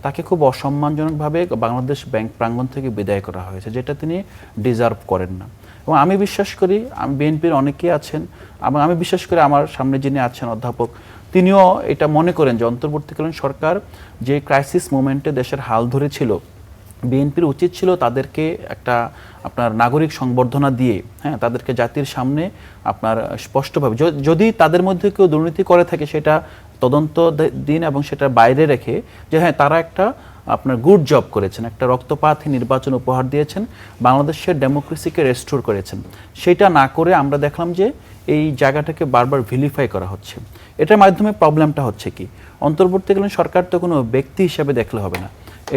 তাকে খুব অসম্মানজনকভাবে বাংলাদেশ ব্যাংক প্রাঙ্গণ থেকে বিদায় করা হয়েছে, যেটা তিনি ডিজার্ভ করেন না। এবং আমি বিশ্বাস করি, বিএনপির অনেকেই আছেন এবং আমি বিশ্বাস করি আমার সামনে যিনি আছেন অধ্যাপক, তিনিও এটা মনে করেন যে অন্তর্বর্তীকালীন সরকার যে ক্রাইসিস মোমেন্টে দেশের হাল ধরেছিল, বিএনপির উচিত ছিল তাদেরকে একটা আপনার নাগরিক সংবর্ধনা দিয়ে, হ্যাঁ, তাদেরকে জাতির সামনে আপনার স্পষ্টভাবে, যদি তাদের মধ্যে কেউ দুর্নীতি করে থাকে সেটা তদন্ত দিন এবং সেটা বাইরে রেখে যে হ্যাঁ তারা একটা আপনার গুড জব করেছেন, একটা রক্তপাতহীন নির্বাচন উপহার দিয়েছেন, বাংলাদেশের ডেমোক্রেসিকে রেস্টোর করেছেন। সেটা না করে আমরা দেখলাম যে এই জায়গাটাকে বারবার ভিলিফাই করা হচ্ছে। এটার মাধ্যমে প্রবলেমটা হচ্ছে কি, অন্তর্বর্তীকালীন সরকার তো কোনো ব্যক্তি হিসাবে দেখলে হবে না,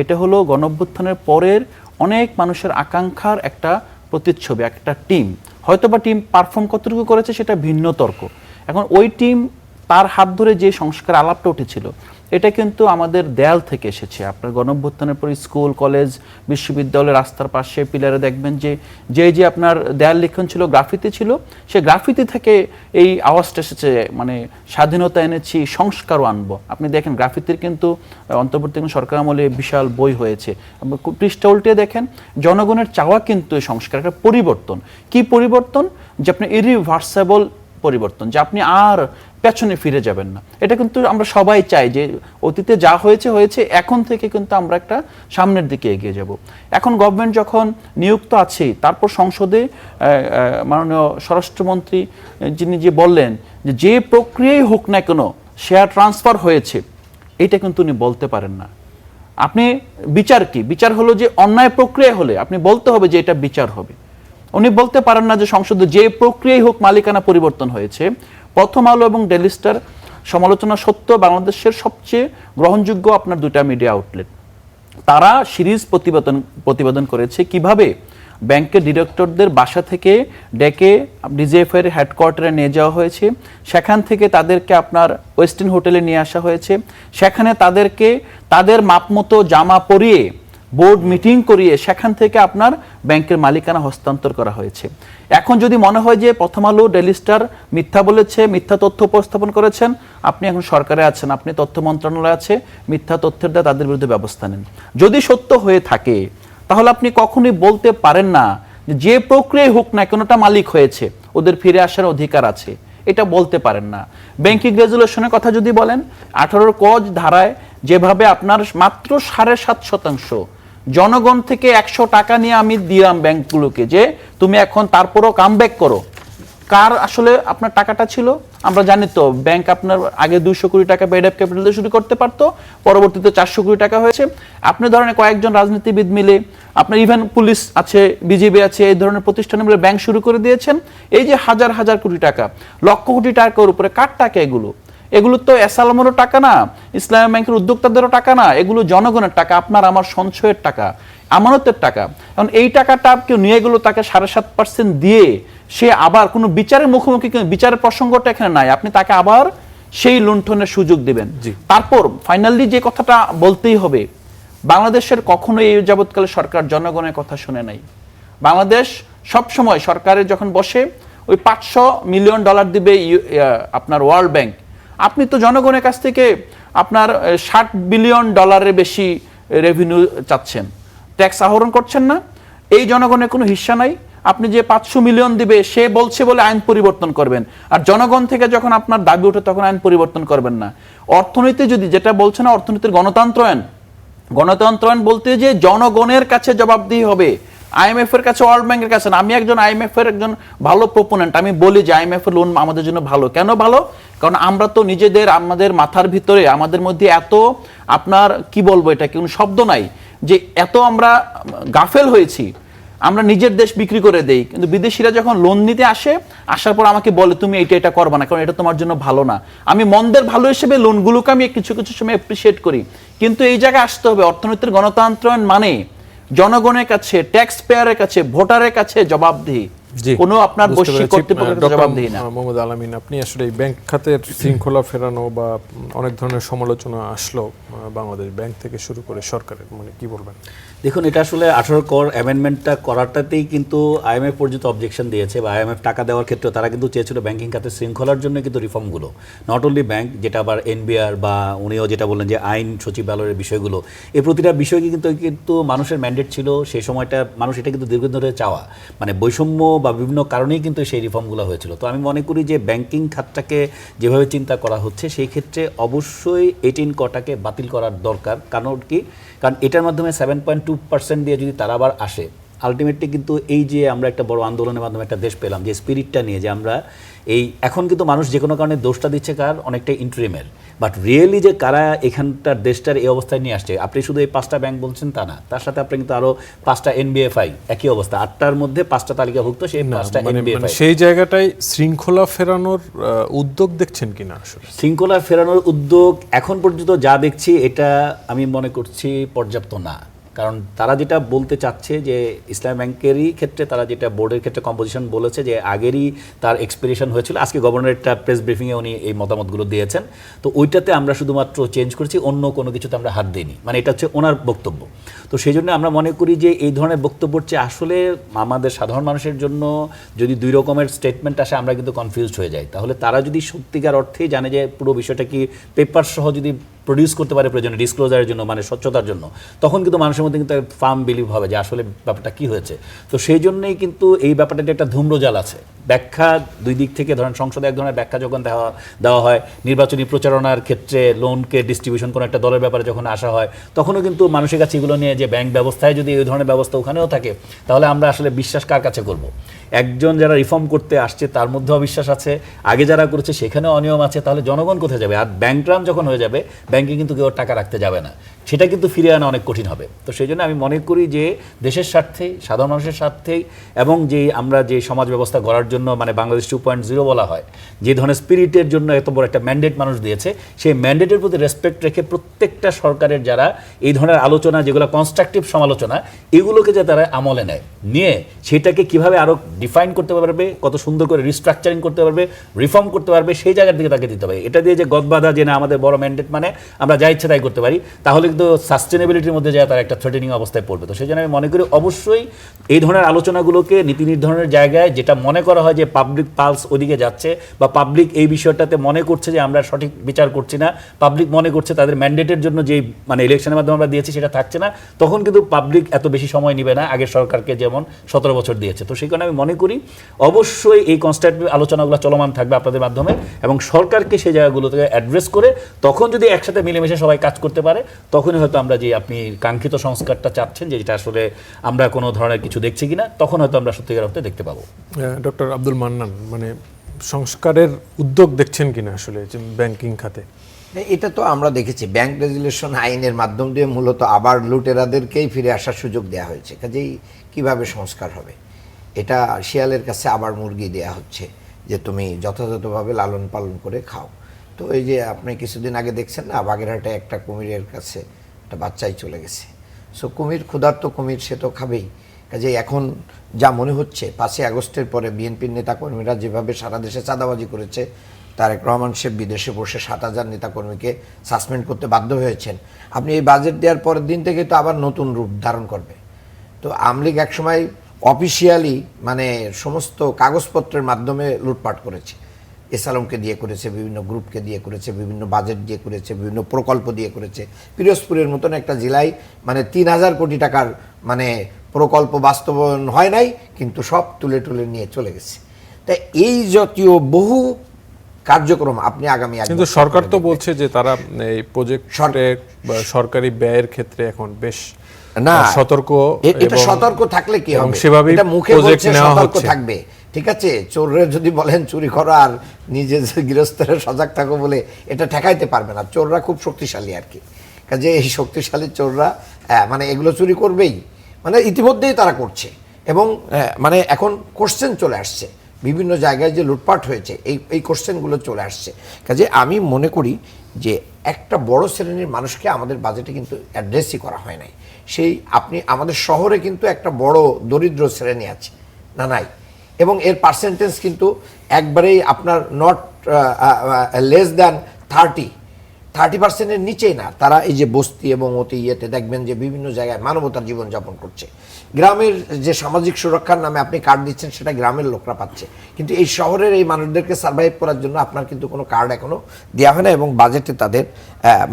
এটা হলো গণঅভ্যুত্থানের পরের অনেক মানুষের আকাঙ্ক্ষার একটা প্রতিচ্ছবি, একটা টিম। হয়তোবা টিম পারফর্ম কতটুকু করেছে সেটা ভিন্ন তর্ক। এখন ওই টিম তার হাত ধরে যে সংস্কার আলাপটা উঠেছিল, এটা কিন্তু আমাদের দেয়াল থেকে এসেছে। আপনার গণঅভ্যুত্থানের পরে স্কুল, কলেজ, বিশ্ববিদ্যালয়ের রাস্তার পাশে পিলারে দেখবেন যে আপনার দেয়াল লিখন ছিল, গ্রাফিতি ছিল, সে গ্রাফিতি থেকে এই আওয়াজটা এসেছে, মানে স্বাধীনতা এনেছি, সংস্কারও আনবো। আপনি দেখেন গ্রাফিতির কিন্তু অন্তর্বর্তীকালীন সরকার আমলে বিশাল বই হয়েছে, পৃষ্ঠা উল্টে দেখেন জনগণের চাওয়া কিন্তু এই সংস্কার একটা পরিবর্তন। কি পরিবর্তন? যে আপনি ইরিভার্সেবল পরিবর্তন, যে আপনি আর পেছনে ফিরে যাবেন না। এটা কিন্তু আমরা সবাই চাই যে অতীতে যা হয়েছে হয়েছে, এখন থেকে কিন্তু আমরা একটা সামনের দিকে এগিয়ে যাব। এখন গভর্নমেন্ট যখন নিযুক্ত আছেই, তারপর সংসদে মাননীয় স্বরাষ্ট্রমন্ত্রী যিনি যে বললেন যে প্রক্রিয়াই হোক না কেন শেয়ার ট্রান্সফার হয়েছে, এটা কিন্তু উনি বলতে পারেন না। আপনি বিচার কি? বিচার হলো যে অন্যায় প্রক্রিয়া হলে আপনি বলতে হবে যে এটা বিচার হবে। উনি বলতে পারেন না যে সংসদে যে প্রক্রিয়াই হোক মালিকানা পরিবর্তন হয়েছে। প্রথম আলো এবং ডেইলি স্টার সমালোচনা সত্য, বাংলাদেশের সবচেয়ে গ্রহণযোগ্য আপনার দুটা মিডিয়া আউটলেট, তারা সিরিজ প্রতিবেদন করেছে কিভাবে ব্যাংকের ডিরেক্টরদের বাসা থেকে ডেকে ডিজিএফআই এর হেডকোয়ার্টারে নিয়ে যাওয়া হয়েছে, সেখান থেকে তাদেরকে আপনার ওয়েস্টিন হোটেলে নিয়ে আসা হয়েছে, সেখানে তাদেরকে তাদের মাপমতো জামা পরিয়ে বোর্ড মিটিং করিয়ে সেখান থেকে আপনার ব্যাংকের মালিকানা হস্তান্তর করা হয়েছে। এখন যদি মনে হয় যে প্রথম আলো, ডেইলি স্টার মিথ্যা বলেছে, মিথ্যা তথ্য উপস্থাপন করেছেন, আপনি এখন সরকারে আছেন, আপনি তথ্য মন্ত্রণালয়ে আছে, মিথ্যা তথ্যের দ্বারা তাদের বিরুদ্ধে ব্যবস্থা নেন। যদি সত্য হয়ে থাকে তাহলে আপনি কখনোই বলতে পারেন না যে প্রক্রিয়ায় হোক না কোনোটা মালিক হয়েছে, ওদের ফিরে আসার অধিকার আছে, এটা বলতে পারেন না। ব্যাংকিং রেজুলেশনের কথা যদি বলেন, 18 ক ধারায় যেভাবে আপনার মাত্র 7.5% জনগণ থেকে 100 টাকা নিয়ে আমি দিলাম ব্যাংকগুলোকে যে তুমি এখন তারপরও কামব্যাক করো, কার আসলে আপনার টাকাটা ছিল আমরা জানি তো। ব্যাংক আপনার আগে 200 কোটি টাকা পেড আপ ক্যাপিটাল দিয়ে শুরু করতে পারতো, পরবর্তীতে 400 কোটি টাকা হয়েছে। আপনি ধরেন কয়েকজন রাজনীতিবিদ মিলে, আপনার ইভেন পুলিশ আছে, বিজিবি আছে, এই ধরনের প্রতিষ্ঠানে মিলে ব্যাংক শুরু করে দিয়েছেন। এই যে হাজার হাজার কোটি টাকা, লক্ষ কোটি টাকার উপরে কার টাকা এগুলো তো এসালামেরও টাকা না, ইসলামী ব্যাংকের উদ্যোক্তাদেরও টাকা না, এগুলো জনগণের টাকা, আপনার আমার সঞ্চয়ের টাকা, আমানতের টাকা। এখন এই টাকাটা কেউ নিয়ে গেল, তাকে 7.5% দিয়ে সে আবার কোনো বিচারের মুখোমুখি, বিচারের প্রসঙ্গটা এখানে নাই, আপনি তাকে আবার সেই লুণ্ঠনের সুযোগ দিবেন। তারপর ফাইনালি যে কথাটা বলতেই হবে, বাংলাদেশের কখনো এই যাবৎকালে সরকার জনগণের কথা শুনে নাই। বাংলাদেশ সবসময় সরকারের যখন বসে ওই $500 মিলিয়ন দিবে আপনার ওয়ার্ল্ড ব্যাংক, আপনি তো জনগণের কাছ থেকে আপনার $60 বিলিয়ন বেশি রেভিনিউ চাচ্ছেন, ট্যাক্স আহরণ করছেন না। এই জনগণের কোনো হিস্সা নাই। আপনি যে 500 মিলিয়ন দিবে সে বলছে বলে আইন পরিবর্তন করবেন, আর জনগণ থেকে যখন আপনার দাবি ওঠে তখন আইন পরিবর্তন করবেন না। অর্থনীতি যদি যেটা বলছে না, অর্থনীতির গণতন্ত্রায়ন বলতে যে জনগণের কাছে জবাবদিহি হবে, আইএমএফ এর কাছে, ওয়ার্ল্ড ব্যাংকের কাছে। আমি একজন আইএমএফ এর একজন ভালো প্রপোনেন্ট, আমি বলি যে আইএমএফ এর লোন আমাদের জন্য ভালো। কেন ভালো? কারণ আমরা তো নিজেদের, আমাদের মাথার ভিতরে, আমাদের মধ্যে এত আপনার কি বলবো, এটা কোনো শব্দ নাই, যে এত আমরা গাফেল হয়েছি, আমরা নিজের দেশ বিক্রি করে দেই। কিন্তু বিদেশিরা যখন লোন নিতে আসার পর আমাকে বলে তুমি এটা করবা না, কারণ এটা তোমার জন্য ভালো না। আমি মন্দের ভালো হিসেবে লোনগুলোকে আমি কিছু কিছু সময় অ্যাপ্রিসিয়েট করি, কিন্তু এই জায়গায় আসতে হবে অর্থনীতির গণতন্ত্রায়ন মানে জনগণের কাছে, ট্যাক্স পেয়ারের কাছে, ভোটারের কাছে জবাবদিহি। জি, কোনো আপনার বুঝতে বৈশ্বিক পেরেছি। কর্তৃপক্ষের ডক্টর জবাবদিহি না। মোহাম্মদ আলামিন, আপনি আসলে এই ব্যাংক খাতের শৃঙ্খলা ফেরানো বা অনেক ধরনের সমালোচনা আসলো বাংলাদেশ ব্যাংক থেকে শুরু করে সরকারের, মানে কি বলবেন? দেখুন, এটা আসলে 18 কর অ্যামেন্ডমেন্টটা করাটাতেই কিন্তু আইএমএফ পর্যন্ত অবজেকশন দিয়েছে, বা আইএমএফ টাকা দেওয়ার ক্ষেত্রে তারা কিন্তু চেয়েছিল ব্যাংকিং খাতের শৃঙ্খলার জন্য কিন্তু রিফর্মগুলো, নট অনলি ব্যাংক, যেটা আবার এনবিআর বা উনিও যেটা বললেন যে আইন সচিবালয়ের বিষয়গুলো, এই প্রতিটা বিষয়কে কিন্তু মানুষের ম্যান্ডেট ছিল সেই সময়টা, মানুষ এটা কিন্তু দীর্ঘদিন ধরে চাওয়া, মানে বৈষম্য বা বিভিন্ন কারণেই কিন্তু সেই রিফর্মগুলো হয়েছিল। তো আমি মনে করি যে ব্যাংকিং খাতটাকে যেভাবে চিন্তা করা হচ্ছে সেই ক্ষেত্রে অবশ্যই 18 কটাকে বাতিল করার দরকার। কারণ এটার মাধ্যমে 7.2% দিয়ে যদি তারা আবার আসে, আলটিমেটলি কিন্তু এই যে আমরা একটা বড় আন্দোলনের মাধ্যমে একটা দেশ পেলাম, যে স্পিরিটটা নিয়ে যে আমরা এই এখন কিন্তু মানুষ যে কোনো কারণে দোষটা দিচ্ছে কার, অনেকটা ইন্টারিমের, বাট রিয়েলি যে কারা এখানটার দেশটার এই অবস্থায় নিয়ে আসছে, আপনি শুধু এই 5টা ব্যাংক বলছেন তা না, তার সাথে আপনি কিন্তু আরও 5টা এনবিএফআই একই অবস্থা, 8টার মধ্যে 5টা তালিকাভুক্ত, সেই 5টা এনবিএফআই। সেই জায়গাটায় শৃঙ্খলা ফেরানোর উদ্যোগ দেখছেন কিনা আসলে? শৃঙ্খলা ফেরানোর উদ্যোগ এখন পর্যন্ত যা দেখছি এটা আমি মনে করছি পর্যাপ্ত না। কারণ তারা যেটা বলতে চাচ্ছে যে ইসলামী ব্যাংকেরই ক্ষেত্রে তারা যেটা বোর্ডের ক্ষেত্রে কম্পোজিশন বলেছে যে আগেরই তার এক্সপিরিয়েশন হয়েছিল, আজকে গভর্নরের একটা প্রেস ব্রিফিংয়ে উনি এই মতামতগুলো দিয়েছেন, তো ওইটাতে আমরা শুধুমাত্র চেঞ্জ করেছি, অন্য কোনো কিছুতে আমরা হাত দিইনি, মানে এটা হচ্ছে ওনার বক্তব্য। তো সেই জন্য আমরা মনে করি যে এই ধরনের বক্তব্যের চেয়ে আসলে আমাদের সাধারণ মানুষের জন্য যদি 2 রকমের স্টেটমেন্ট আসে আমরা কিন্তু কনফিউজড হয়ে যাই। তাহলে তারা যদি সত্যিকার অর্থেই জানে যে পুরো বিষয়টা কি পেপার সহ যদি প্রডিউস করতে পারে প্রয়োজনে ডিসক্লোজারের জন্য, মানে স্বচ্ছতার জন্য, তখন কিন্তু মানুষের মধ্যে কিন্তু ফার্ম বিলিভ হবে যে আসলে ব্যাপারটা কি হয়েছে। তো সেই জন্যই কিন্তু এই ব্যাপারটা একটা ধূম্রজাল আছে, ব্যাখ্যা 2 দিক থেকে, ধরেন সংসদে এক ধরনের ব্যাখ্যা যখন দেওয়া হয়, নির্বাচনী প্রচারণার ক্ষেত্রে লোনকে ডিস্ট্রিবিউশন কোনো একটা দলের ব্যাপারে যখন আসা হয়, তখনও কিন্তু মানুষের কাছে এগুলো নিয়ে যে ব্যাংক ব্যবস্থায় যদি এই ধরনের ব্যবস্থা ওখানেও থাকে, তাহলে আমরা আসলে বিশ্বাস কার কাছে করব? একজন যারা রিফর্ম করতে আসছে তার মধ্যে অবিশ্বাস আছে, আগে যারা করেছে সেখানেও অনিয়ম আছে, তাহলে জনগণ কোথায় যাবে? আর ব্যাংক রান যখন হয়ে যাবে, ব্যাংকে কিন্তু কেউ টাকা রাখতে যাবে না, সেটা কিন্তু ফিরিয়ে আনা অনেক কঠিন হবে। তো সেই জন্য আমি মনে করি যে দেশের স্বার্থে, সাধারণ মানুষের স্বার্থেই, এবং যে আমরা যে সমাজ ব্যবস্থা গড়ার জন্য মানে বাংলাদেশ 2.0 বলা হয়, যে ধরনের স্পিরিটের জন্য এত বড় একটা ম্যান্ডেট মানুষ দিয়েছে, সেই ম্যান্ডেটের প্রতি রেসপেক্ট রেখে প্রত্যেকটা সরকারের যারা এই ধরনের আলোচনা, যেগুলো কনস্ট্রাকটিভ সমালোচনা, এগুলোকে যে তারা আমলে নেয়, নিয়ে সেটাকে কিভাবে আরও ডিফাইন করতে পারবে, কত সুন্দর করে রিস্ট্রাকচারিং করতে পারবে, রিফর্ম করতে পারবে, সেই জায়গার দিকে তাকে দিতে হবে। এটা দিয়ে যে গদবাধা যে না আমাদের বড় ম্যান্ডেট মানে আমরা যা ইচ্ছা তাই করতে পারি, তাহলে কিন্তু সাস্টেনেবিলিটির মধ্যে যায় তারা একটা থ্রেটেনিং অবস্থায় পড়বে। তো সেই জন্য আমি মনে করি অবশ্যই এই ধরনের আলোচনাগুলোকে নীতি নির্ধারণের জায়গায়, যেটা মনে করা হয় যে পাবলিক পালস ওদিকে যাচ্ছে বা পাবলিক এই বিষয়টাতে মনে করছে যে আমরা সঠিক বিচার করছি না, পাবলিক মনে করছে তাদের ম্যান্ডেটের জন্য যে মানে ইলেকশনের মাধ্যমে আমরা দিয়েছি সেটা থাকছে না, তখন কিন্তু পাবলিক এত বেশি সময় নেবে না আগের সরকারকে যেমন 17 বছর দিয়েছে। তো সেই কারণে আমি মনে করি অবশ্যই এই কনস্ট্রাকটিভ আলোচনাগুলো চলমান থাকবে আপনাদের মাধ্যমে, এবং সরকারকে সেই জায়গাগুলো থেকে অ্যাড্রেস করে তখন যদি একসাথে মিলেমিশে সবাই কাজ করতে পারে, তখনই হয়তো আমরা যে আপনি কাঙ্ক্ষিত সংস্কারটা চাচ্ছেন, যে যেটা আসলে আমরা কোনো ধরনের কিছু দেখছি কিনা, তখন হয়তো আমরা সত্যিকার অর্থে দেখতে পাবো। ডক্টর আব্দুল মান্নান, মানে সংস্কারের উদ্যোগ দেখছেন কিনা আসলে ব্যাংকিং খাতে? এটা তো আমরা দেখেছি, ব্যাংক রেগুলেশন আইনের মাধ্যম দিয়ে মূলত আবার লুটেরাদেরকেই ফিরে আসার সুযোগ দেওয়া হয়েছে। কাজেই কিভাবে সংস্কার হবে? এটা শিয়ালের কাছে আবার মুরগি দেয়া হচ্ছে যে তুমি যথাযথভাবে লালন পালন করে খাও। তো এই যে আপনি কিছুদিন আগে দেখছেন না, বাগেরহাটে একটা কুমিরের কাছে একটা বাচ্চাই চলে গেছে। সো কুমির, ক্ষুধার্ত কুমির, সে তো খাবেই। কাজেই এখন যা মনে হচ্ছে 5ই আগস্টের পরে বিএনপির নেতাকর্মীরা যেভাবে সারা দেশে চাঁদাবাজি করেছে, তারেক রহমান সাহেব বিদেশে বসে 7,000 নেতাকর্মীকে সাসপেন্ড করতে বাধ্য হয়েছেন। আপনি এই বাজেট দেওয়ার পরের দিন থেকে তো আবার নতুন রূপ ধারণ করবে। তো আওয়ামী লীগ একসময় অফিসিয়ালি মানে সমস্ত কাগজপত্রের মাধ্যমে লুটপাট করেছে, এসালমকে দিয়ে করেছে, বিভিন্ন গ্রুপকে দিয়ে করেছে, বিভিন্ন বাজেট দিয়ে করেছে, বিভিন্ন প্রকল্প দিয়ে করেছে। পিরোজপুরের মতন একটা জেলায় মানে 3,000 কোটি টাকার মানে প্রকল্প বাস্তবায়ন হয় নাই, কিন্তু সব তুলে তুলে নিয়ে চলে গেছে। তাই এই জাতীয় বহু কার্যক্রম আপনি আগামী, কিন্তু সরকার তো বলছে যে তারা এই প্রজেক্টে বা সরকারি ব্যয়ের ক্ষেত্রে এখন বেশ না সতর্ক। এটা সতর্ক থাকলে কি হবে? সেভাবেই এটা মুখে প্রজেক্ট বলছে নেওয়া সতর্ক হচ্ছে। থাকবে, ঠিক আছে। চোরের যদি বলেন চুরি করো আর নিজে গৃহস্থের সজাগ থাকো বলে, এটা ঠেকাইতে পারবে না। চোররা খুব শক্তিশালী আর কি। কাজে এই শক্তিশালী চোররা মানে এগুলো চুরি করবেই, মানে ইতিমধ্যেই তারা করছে। এবং মানে এখন কোশ্চেন চলে আসছে, বিভিন্ন জায়গায় যে লুটপাট হয়েছে এই কোশ্চেনগুলো চলে আসছে। কাজে আমি মনে করি যে একটা বড় শ্রেণীর মানুষকে আমাদের বাজেটে কিন্তু অ্যাড্রেসই করা হয় নাই। সেই আপনি আমাদের শহরে কিন্তু একটা বড় দরিদ্র শ্রেণী আছে না, নাই? এবং এর পার্সেন্টেজ কিন্তু একবারেই আপনার নট লেস দ্যান 30% নিচেই না। তারা এই যে বস্তি এবং অতি ইয়েতে দেখবেন যে বিভিন্ন জায়গায় মানবতার জীবনযাপন করছে। গ্রামের যে সামাজিক সুরক্ষার নামে আপনি কার্ড দিচ্ছেন সেটা গ্রামের লোকরা পাচ্ছে, কিন্তু এই শহরের এই মানুষদেরকে সার্ভাইভ করার জন্য আপনার কিন্তু কোনো কার্ড এখনো দেওয়া হয় না এবং বাজেটে তাদের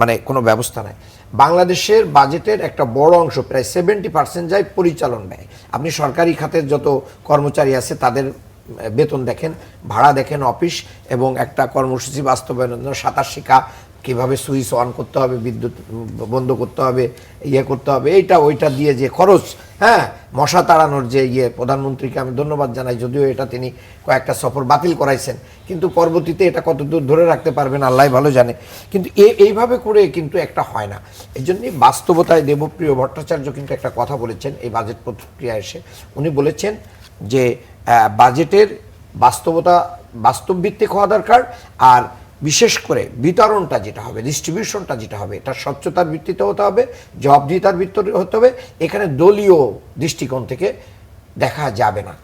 মানে কোনো ব্যবস্থা নাই। বাংলাদেশের বাজেটের একটা বড় অংশ প্রায় 70% যায় পরিচালন ব্যয়। আপনি সরকারি খাতের যত কর্মচারী আছে তাদের বেতন দেখেন, ভাড়া দেখেন, অফিস এবং একটা কর্মসূচি বাস্তবায়নের জন্য সাঁতার শেখা, কীভাবে সুইচ অন করতে হবে, বিদ্যুৎ বন্ধ করতে হবে, ইয়ে করতে হবে, এইটা ওইটা দিয়ে যে খরচ, হ্যাঁ, মশা তাড়ানোর যে প্রধানমন্ত্রীকে আমি ধন্যবাদ জানাই, যদিও এটা তিনি কয়েকটা সফর বাতিল করাইছেন, কিন্তু পরবর্তীতে এটা কতদূর ধরে রাখতে পারবেন আল্লাহ ভালো জানে। কিন্তু এইভাবে করে কিন্তু একটা হয় না। এই জন্যই বাস্তবতায় দেবপ্রিয় ভট্টাচার্য কিন্তু একটা কথা বলেছেন এই বাজেট প্রক্রিয়া এসে। উনি বলেছেন যে বাজেটের বাস্তবভিত্তিক হওয়া দরকার, আর বিশেষ করে বিতরণটা যেটা হবে, ডিস্ট্রিবিউশনটা যেটা হবে, এটা স্বচ্ছতার ভিত্তিতে হতে হবে, জবাবদিহিতার ভিত্তিতে হতে হবে। এখানে দলীয় দৃষ্টিকোণ থেকে দেখা যাবে না।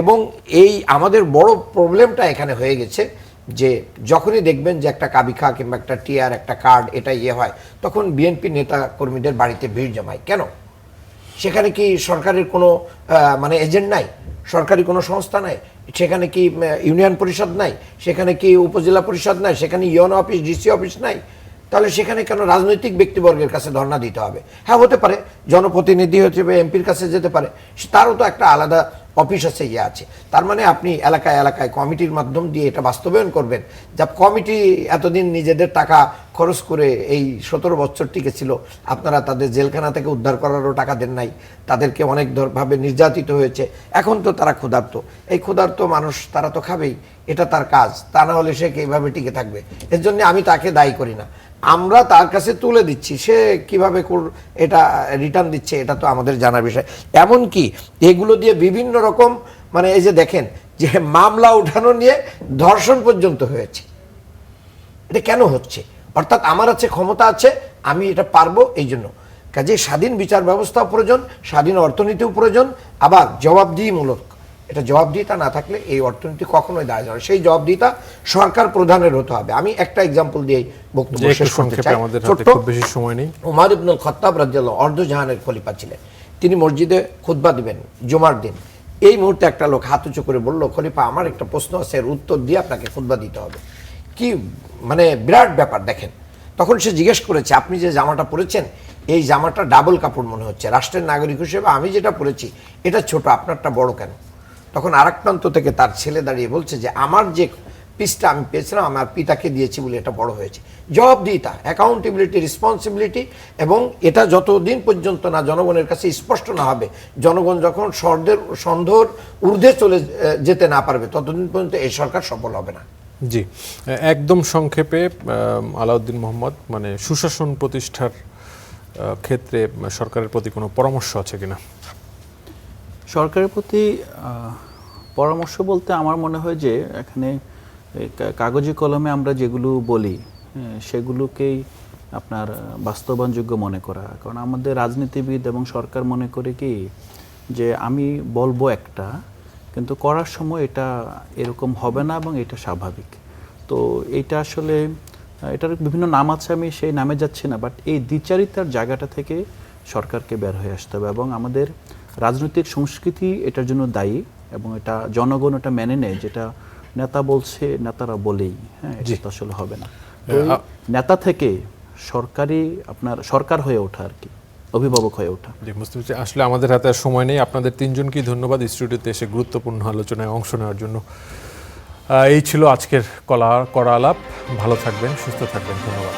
এবং এই আমাদের বড় প্রবলেমটা এখানে হয়ে গেছে যে যখনই দেখবেন যে একটা কাবিখা কিংবা একটা টিআর, একটা কার্ড, এটা হয়, তখন বিএনপি নেতা কর্মীদের বাড়িতে ভিড় জমায়। কেন? সেখানে কি সরকারের কোনো মানে এজেন্ট নাই? সরকারি কোনো সংস্থা নাই? সেখানে কি ইউনিয়ন পরিষদ নাই? সেখানে কি উপজেলা পরিষদ নাই? সেখানে ইউনো অফিস, ডিসি অফিস নাই? তাহলে সেখানে কেন রাজনৈতিক ব্যক্তিবর্গের কাছে ধর্ণা দিতে হবে? হ্যাঁ, হতে পারে জনপ্রতিনিধি হিসেবে এমপির কাছে যেতে পারে, তারও তো একটা আলাদা অফিস আছে, আছে। তার মানে আপনি এলাকায় এলাকায় কমিটির মাধ্যম দিয়ে এটা বাস্তবায়ন করবেন। যা কমিটি এতদিন নিজেদের টাকা খরচ করে এই 17 বছর টিকেছিল, আপনারা তাদের জেলখানা থেকে উদ্ধার করারও টাকা দেন নাই, তাদেরকে অনেকভাবে নির্যাতিত হয়েছে। এখন তো তারা ক্ষুধার্ত, এই ক্ষুধার্ত মানুষ তারা তো খাবেই, এটা তার কাজ, তা না হলে সে এইভাবে টিকে থাকবে। এর জন্য আমি তাকে দায়ী করি না, আমরা তার কাছে তুলে দিচ্ছি, সে কিভাবে এটা রিটার্ন দিচ্ছে এটা তো আমাদের জানার বিষয়। এমনকি এগুলো দিয়ে বিভিন্ন রকম মানে এই যে দেখেন যে মামলা উঠানো নিয়ে ধর্ষণ পর্যন্ত হয়েছে। এটা কেন হচ্ছে? অর্থাৎ আমার আছে, ক্ষমতা আছে, আমি এটা পারবো, এই জন্য। কাজে স্বাধীন বিচার ব্যবস্থা প্রয়োজন, স্বাধীন অর্থনীতিও প্রয়োজন, আবার জবাবদিহিমূলক। এটা জবাবদিহিতা না থাকলে এই অর্থনীতি কখনোই দাঁড়ায় যাবে। সেই জবাবদিহিতা সরকার প্রধানের হতে হবে। আমি একটা এক্সাম্পল দিয়ে বক্তব্য শেষ করতে চাই। খুব বেশি সময় নেই। উমর ইবনুল খাত্তাব রাদিয়াল্লাহু অর্ধজাহানের খলিফা ছিলেন। তিনি মসজিদে খুতবা দিবেন জুমার দিন। এই মুহূর্তে একটা লোক হাত উঁচু করে বলল, খলিফা আমার একটা প্রশ্ন আছে, এর উত্তর দিয়ে আপনাকে খুতবা দিতে হবে। কি মানে বিরাট ব্যাপার দেখেন। তখন সে জিজ্ঞেস করেছে, আপনি যে জামাটা পরেছেন এই জামাটা ডাবল কাপড় মনে হচ্ছে, রাষ্ট্রের নাগরিক হিসেবে আমি যেটা পরেছি এটা ছোট, আপনারটা বড় কেন? তখন আরেক প্রান্ত থেকে তার ছেলে দাঁড়িয়ে বলছে যে আমার যে পিসটা আমি পেয়েছিলাম আমার পিতাকে দিয়েছি বলে এটা বড় হয়েছে। জবাবদিহিতা, অ্যাকাউন্টেবিলিটি, রেসপন্সিবিলিটি, এবং এটা যতদিন পর্যন্ত না জনগণের কাছে স্পষ্ট না হবে, জনগণ যখন সন্দেহর ঊর্ধ্বে চলে যেতে না পারবে, ততদিন পর্যন্ত এই সরকার সফল হবে না। জি, একদম সংক্ষেপে আলাউদ্দিন মোহাম্মদ, মানে সুশাসন প্রতিষ্ঠার ক্ষেত্রে সরকারের প্রতি কোনো পরামর্শ আছে কিনা? সরকারের প্রতি পরামর্শ বলতে আমার মনে হয় যে এখানে কাগজে কলমে আমরা যেগুলো বলি সেগুলোকেই আপনার বাস্তবায়নযোগ্য মনে করা। কারণ আমাদের রাজনীতিবিদ এবং সরকার মনে করে কি যে আমি বলবো একটা, কিন্তু করার সময় এটা এরকম হবে না এবং এটা স্বাভাবিক। তো এটা আসলে এটার বিভিন্ন নাম আছে, আমি সেই নামে যাচ্ছি না, বাট এই দ্বিচারিতার জায়গাটা থেকে সরকারকে বের হয়ে আসতে হবে। এবং আমাদের রাজনৈতিক সংস্কৃতি এটার জন্য দায়ী, এবং এটা জনগণ এটা মেনে নেয়, যেটা নেতা বলছে নেতারা বলেই, হ্যাঁ, এটা আসলে হবে না। নেতা থেকে সরকার হয়ে ওঠা আর কি, অভিভাবক হয়ে ওঠা। জি, বুঝতে পারছি। আসলে আমাদের হাতে আর সময় নেই। আপনাদের তিনজনকেই ধন্যবাদ স্টুডিওতে এসে গুরুত্বপূর্ণ আলোচনায় অংশ নেওয়ার জন্য। এই ছিল আজকের করা আলাপ। ভালো থাকবেন, সুস্থ থাকবেন। ধন্যবাদ।